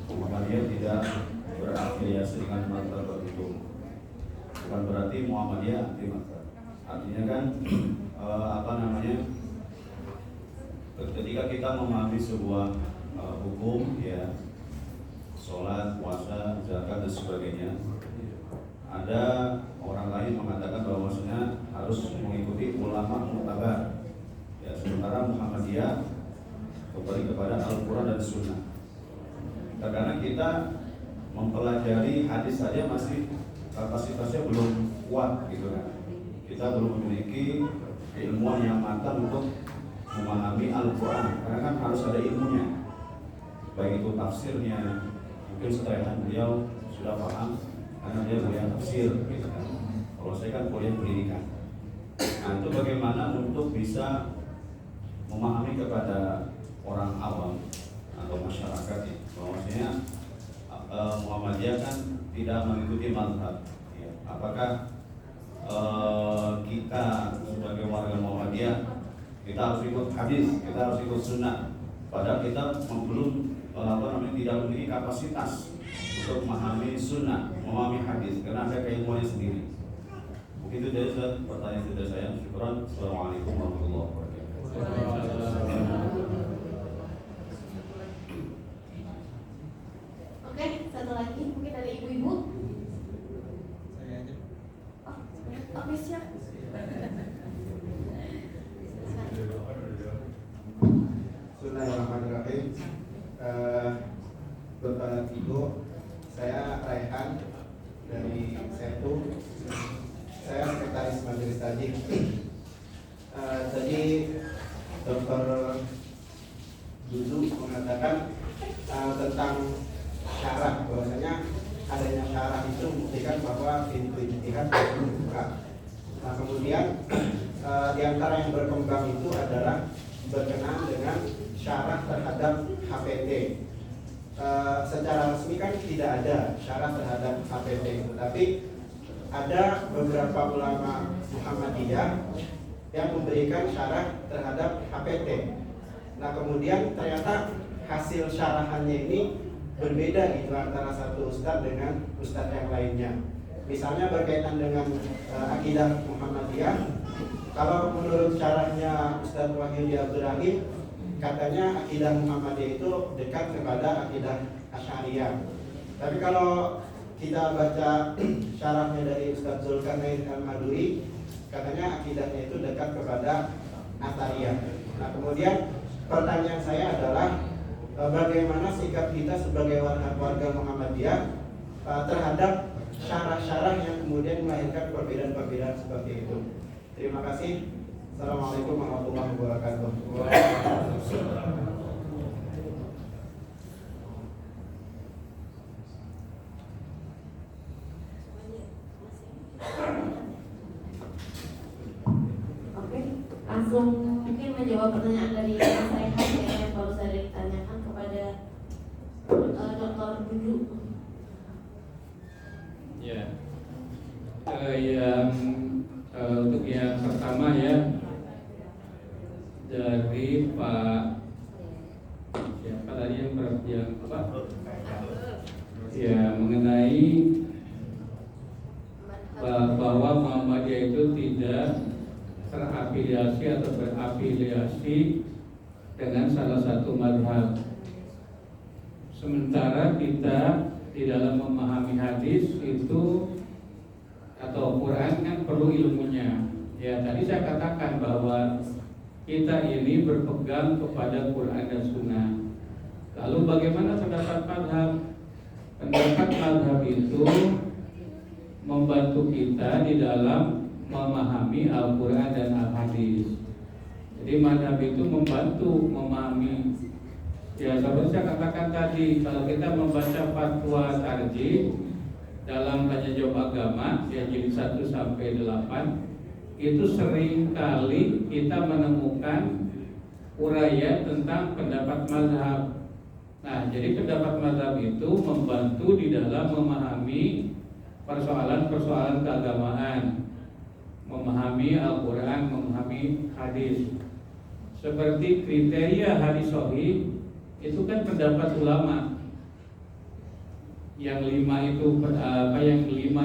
Muhammadiyah tidak berafiliasi dengan mazhab tertentu. Bukan berarti Muhammadiyah anti mazhab. Artinya kan ketika kita memahami sebuah hukum ya, sholat, puasa, zakat dan sebagainya, ada orang lain mengatakan bahwasanya harus mengikuti ulama mu'tabar. Ya, sementara Muhammadiyah kembali kepada Al-Quran dan Sunnah. Karena kita mempelajari hadis saja masih kapasitasnya belum kuat gitu kan. Kita belum memiliki ilmuwan yang matang untuk memahami Al-Quran, karena kan harus ada ilmunya, baik itu tafsirnya. Mungkin setelah beliau sudah paham karena dia kuliah tafsir gitu kan. Kalau saya kan kuliah pendidikan. Nah itu bagaimana untuk bisa memahami kepada orang awam atau masyarakat ya, bahwasanya Muhammadiyah kan tidak mengikuti mazhab. Ya. Apakah kita sebagai warga Muhammadiyah kita harus ikut hadis, kita harus ikut sunnah, padahal kita belum tidak memiliki kapasitas untuk memahami sunnah, memahami hadis, karena ada keilmuannya sendiri. Mungkin itu dari pertanyaan sudah saya. Syukran. Assalamualaikum warahmatullahi wabarakatuh. Oke, satu lagi mungkin dari ibu-ibu. Oke, siap. Bismillahirrahmanirrahim. Bapak Ibu, saya Raihan dari Setu. Saya sekretaris majelis tadi. Tadi Dr. Dudu mengatakan tentang syarat, bahwasanya adanya syarat itu membuktikan bahwa pintu ijtihad terbuka. Nah, kemudian di antara yang berkembang itu adalah berkenaan dengan syarat terhadap HPT. Secara resmi kan tidak ada syarat terhadap HPT itu, tapi ada beberapa ulama Muhammadiyah yang memberikan syarat terhadap HPT. Nah, kemudian ternyata hasil syarahannya ini berbeda gitu antara satu ustadz dengan ustadz yang lainnya. Misalnya berkaitan dengan akidah Muhammadiyah, kalau menurut syarahnya Ustadz Wahyudi Abdurrahim, katanya akidah Muhammadiyah itu dekat kepada akidah Asy'ariyah. Tapi kalau kita baca syarahnya dari Ustadz Zulkarnain Al-Maduri, katanya akidahnya itu dekat kepada Asy'ariyah. Nah, kemudian pertanyaan saya adalah bagaimana sikap kita sebagai warga Muhammadiyah terhadap syarah-syarah yang kemudian melahirkan perbedaan-perbedaan seperti itu. Terima kasih. Assalamualaikum warahmatullahi wabarakatuh. Oke, langsung mungkin menjawab pertanyaan dari Mas Raihan yang baru saja ditanyakan kepada Dr. Dudu. Ya, untuk yang pertama ya, dari Pak siapa tadi yang apa? Ya, mengenai bahwa Muhammadiyah itu tidak terafiliasi atau berafiliasi dengan salah satu mazhab. Sementara kita di dalam memahami hadis itu atau Quran kan perlu ilmunya. Ya, tadi saya katakan bahwa kita ini berpegang kepada Quran dan Sunnah. Lalu bagaimana pendapat mazhab? Pendapat mazhab itu membantu kita di dalam memahami Al-Quran dan Al-Hadis. Jadi mazhab itu membantu memahami. Ya, seperti saya katakan tadi, kalau kita membaca fatwa tarjih dalam tanya jawab agama, ya jilid 1 sampai 8, itu sering kali kita menemukan uraian tentang pendapat mazhab. Nah, jadi pendapat mazhab itu membantu di dalam memahami persoalan-persoalan keagamaan, memahami Al-Quran, memahami hadis. Seperti kriteria hadis sahih itu kan pendapat ulama. Yang 5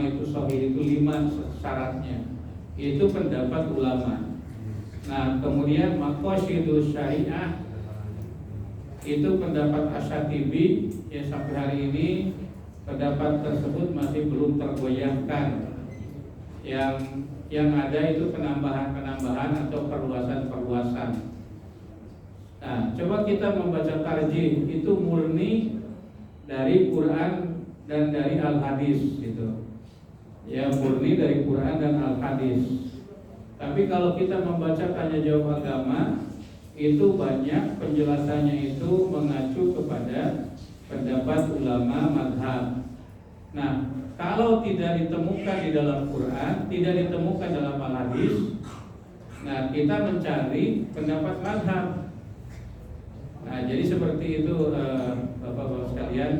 itu sahih itu 5 syaratnya. Itu pendapat ulama. Nah, kemudian maqasidus syariah itu pendapat Asy-Syatibi, yang sampai hari ini pendapat tersebut masih belum tergoyahkan. Yang ada itu penambahan-penambahan atau perluasan-perluasan. Nah, coba kita membaca tarjih, itu murni dari Quran dan dari Al-Hadis gitu. Ya, murni dari Quran dan Al-Hadis. Tapi kalau kita membaca tanya jawab agama, itu banyak penjelasannya itu mengacu kepada pendapat ulama mazhab. Nah, kalau tidak ditemukan di dalam Quran, tidak ditemukan dalam Al-Hadis, nah kita mencari pendapat mazhab. Nah, jadi seperti itu Bapak-bapak sekalian.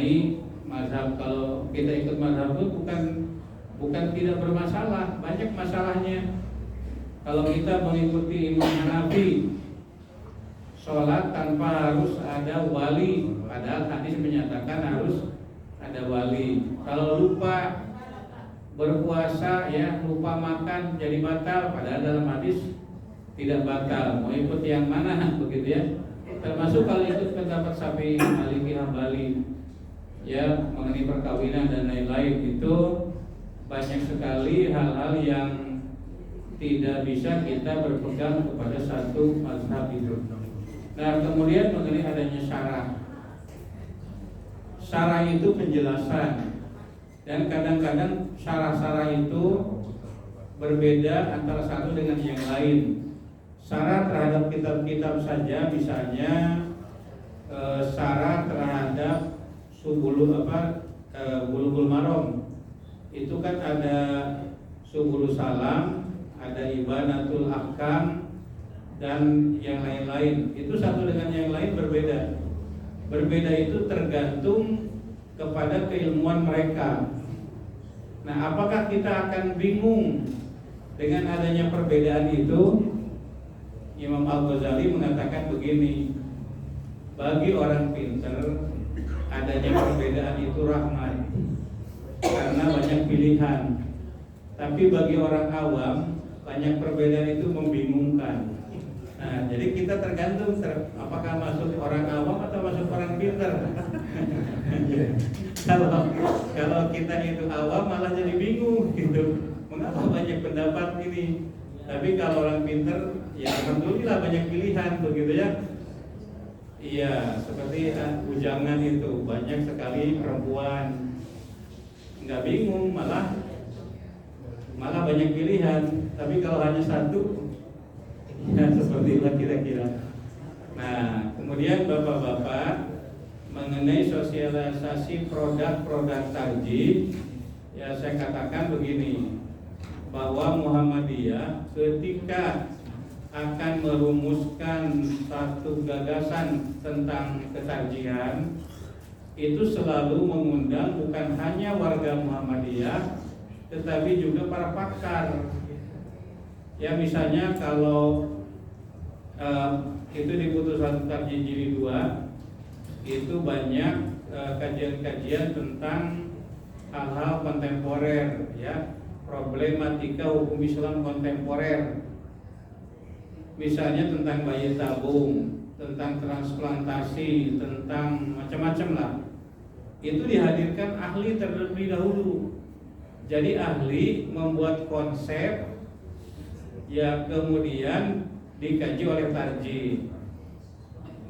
mengenai mazhab. Kalau kita ikut mazhab itu bukan tidak bermasalah, banyak masalahnya. Kalau kita mengikuti Imam Hanafi, sholat tanpa harus ada wali, padahal hadis menyatakan harus ada wali. Kalau lupa berpuasa, ya lupa makan jadi batal, padahal dalam hadis tidak batal. Mau ikut yang mana begitu ya? Termasuk kalau ikut pendapat Syafi'i, Maliki, Hambali, ya mengenai perkawinan dan lain-lain, itu banyak sekali hal-hal yang tidak bisa kita berpegang kepada satu mazhab itu. Nah, kemudian mengenai adanya syarah. Syarah itu penjelasan, dan kadang-kadang syarah-syarah itu berbeda antara satu dengan yang lain. Syarah terhadap kitab-kitab saja, misalnya syarah terhadap Bulughul Maram, itu kan ada Subulus Salam, ada Ibanatul Ahkam, dan yang lain-lain. Itu satu dengan yang lain berbeda. Berbeda itu tergantung kepada keilmuan mereka. Nah, apakah kita akan bingung dengan adanya perbedaan itu? Imam Al-Ghazali mengatakan begini, bagi orang pintar adanya perbedaan itu rahmat, karena banyak pilihan. Tapi bagi orang awam, banyak perbedaan itu membingungkan. Nah, jadi kita tergantung apakah masuk orang awam atau masuk orang pintar. Kalau kita itu awam malah jadi bingung gitu. Mengapa banyak pendapat ini? Tapi kalau orang pintar, ya alhamdulillah banyak pilihan begitu ya. Iya, seperti ujangan itu banyak sekali perempuan, nggak bingung, malah banyak pilihan. Tapi kalau hanya satu, ya seperti itu kira-kira. Nah, kemudian bapak-bapak mengenai sosialisasi produk-produk tarjih, ya saya katakan begini, bahwa Muhammadiyah ketika akan merumuskan satu gagasan tentang ketarjihan, itu selalu mengundang bukan hanya warga Muhammadiyah, tetapi juga para pakar. Ya, misalnya kalau itu di putusan tarjih jilid 2 itu banyak kajian-kajian tentang hal-hal kontemporer, ya, problematika hukum Islam kontemporer. Misalnya tentang bayi tabung, tentang transplantasi, tentang macam-macam lah. Itu dihadirkan ahli terlebih dahulu. Jadi ahli membuat konsep, ya kemudian dikaji oleh tarjih.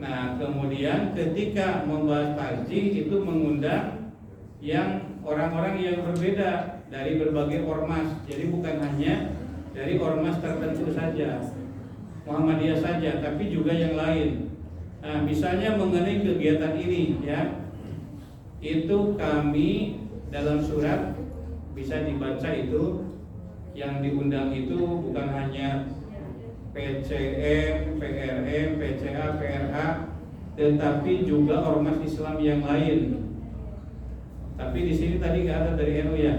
Nah, kemudian ketika membahas tarjih itu mengundang yang orang-orang yang berbeda dari berbagai ormas. Jadi bukan hanya dari ormas tertentu saja, Muhammadiyah saja, tapi juga yang lain. Nah, misalnya mengenai kegiatan ini, ya, itu kami dalam surat bisa dibaca itu yang diundang itu bukan hanya PCM, PRM, PCA, PRA, tetapi juga ormas Islam yang lain. Tapi di sini tadi nggak ada dari NU ya.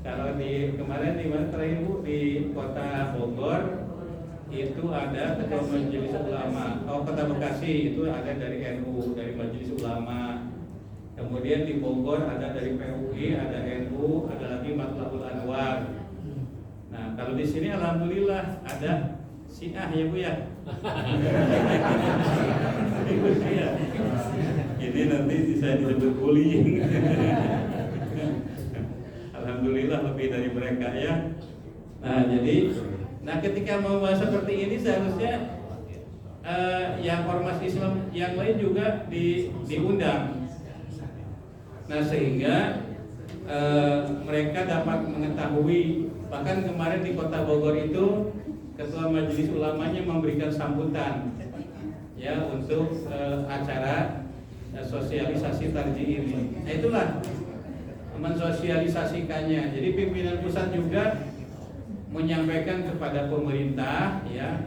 Kalau di kemarin di mana terakhir Bu, di kota Bogor itu ada ketua Majelis Ulama. Oh, kota Bekasi itu ada dari NU, dari Majelis Ulama. Kemudian di Bogor ada dari PUI, ada NU, ada lagi Matlabul Anwar. Nah, kalau di sini alhamdulillah ada Syiah ya Bu ya. Ini nanti saya disebut bullying. Alhamdulillah lebih dari mereka ya. Nah, jadi ketika membahas seperti ini seharusnya yang ormas Islam yang lain juga diundang. Nah, sehingga mereka dapat mengetahui. Bahkan kemarin di Kota Bogor itu Ketua Majelis Ulamanya memberikan sambutan, ya, untuk acara sosialisasi tarjih ini. Nah, itulah mensosialisasikannya. Jadi pimpinan pusat juga menyampaikan kepada pemerintah, ya,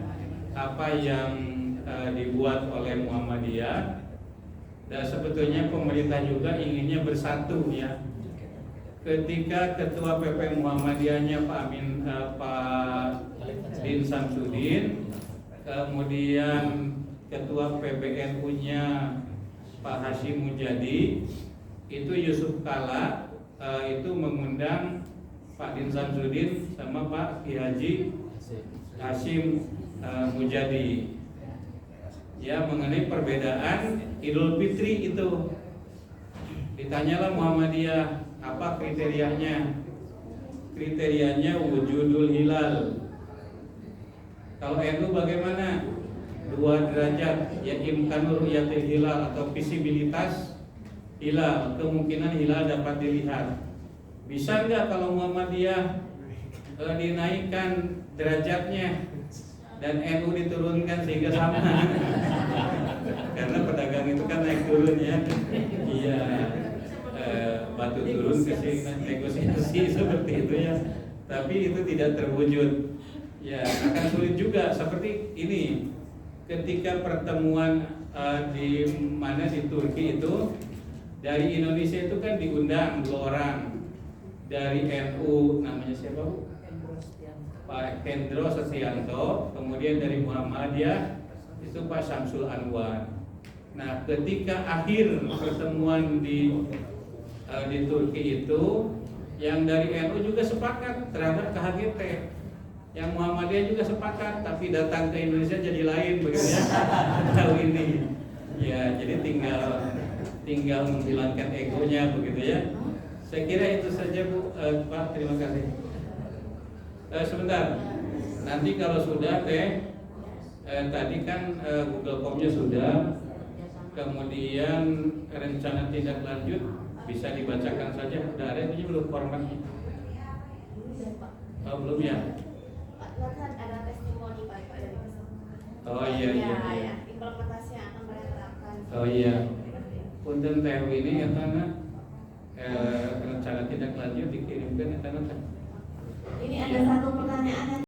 apa yang dibuat oleh Muhammadiyah, Dan sebetulnya pemerintah juga inginnya bersatu ya. Ketika Ketua PP Muhammadiyahnya Pak Din Samsudin, kemudian Ketua PBNU-nya Pak Hashim Mujadi, itu Yusuf Kala itu mengundang Pak Din Samsudin sama Pak Ki Haji Hashim Mujadi ya mengenai perbedaan Idul Fitri itu. Ditanyalah Muhammadiyah apa kriterianya? Kriterianya wujudul hilal. Kalau NU bagaimana? 2 derajat, ya imkanur ru'yatil hilal atau visibilitas hilal, kemungkinan hilal dapat dilihat. Bisa enggak kalau Muhammadiyah dinaikkan derajatnya dan NU diturunkan sehingga sama? Karena pedagang itu kan naik turun ya. Iya. Batu turun ke sini negosiasi seperti itu ya. Tapi itu tidak terwujud. Ya, akan sulit juga seperti ini. Ketika pertemuan di mana di Turki itu dari Indonesia itu kan diundang 2 orang. Dari NU namanya siapa Bu? Pak Hendro Setianto, kemudian dari Muhammadiyah itu Pak Syamsul Anwar. Nah, ketika akhir pertemuan di Turki itu, yang dari NU juga sepakat terhadap KHGP, yang Muhammadiyah juga sepakat, tapi datang ke Indonesia jadi lain begitu ya. Tahu ini, ya jadi tinggal menghilangkan egonya begitu ya. Saya kira itu saja Bu, Pak, terima kasih. Sebentar, nanti kalau sudah tadi kan Google Form-nya sudah, kemudian rencana tindak lanjut bisa dibacakan saja. Udah ada itu belum formatnya? Oh, belum ya? Pak, nanti ada testimoni Pak dari peserta. Oh iya iya. Ya, implementasi yang akan mereka terapkan. Oh iya. Punten TU ini ya karena rencana tindak lanjut dikirimkan ya karena Ini ada satu pertanyaan yang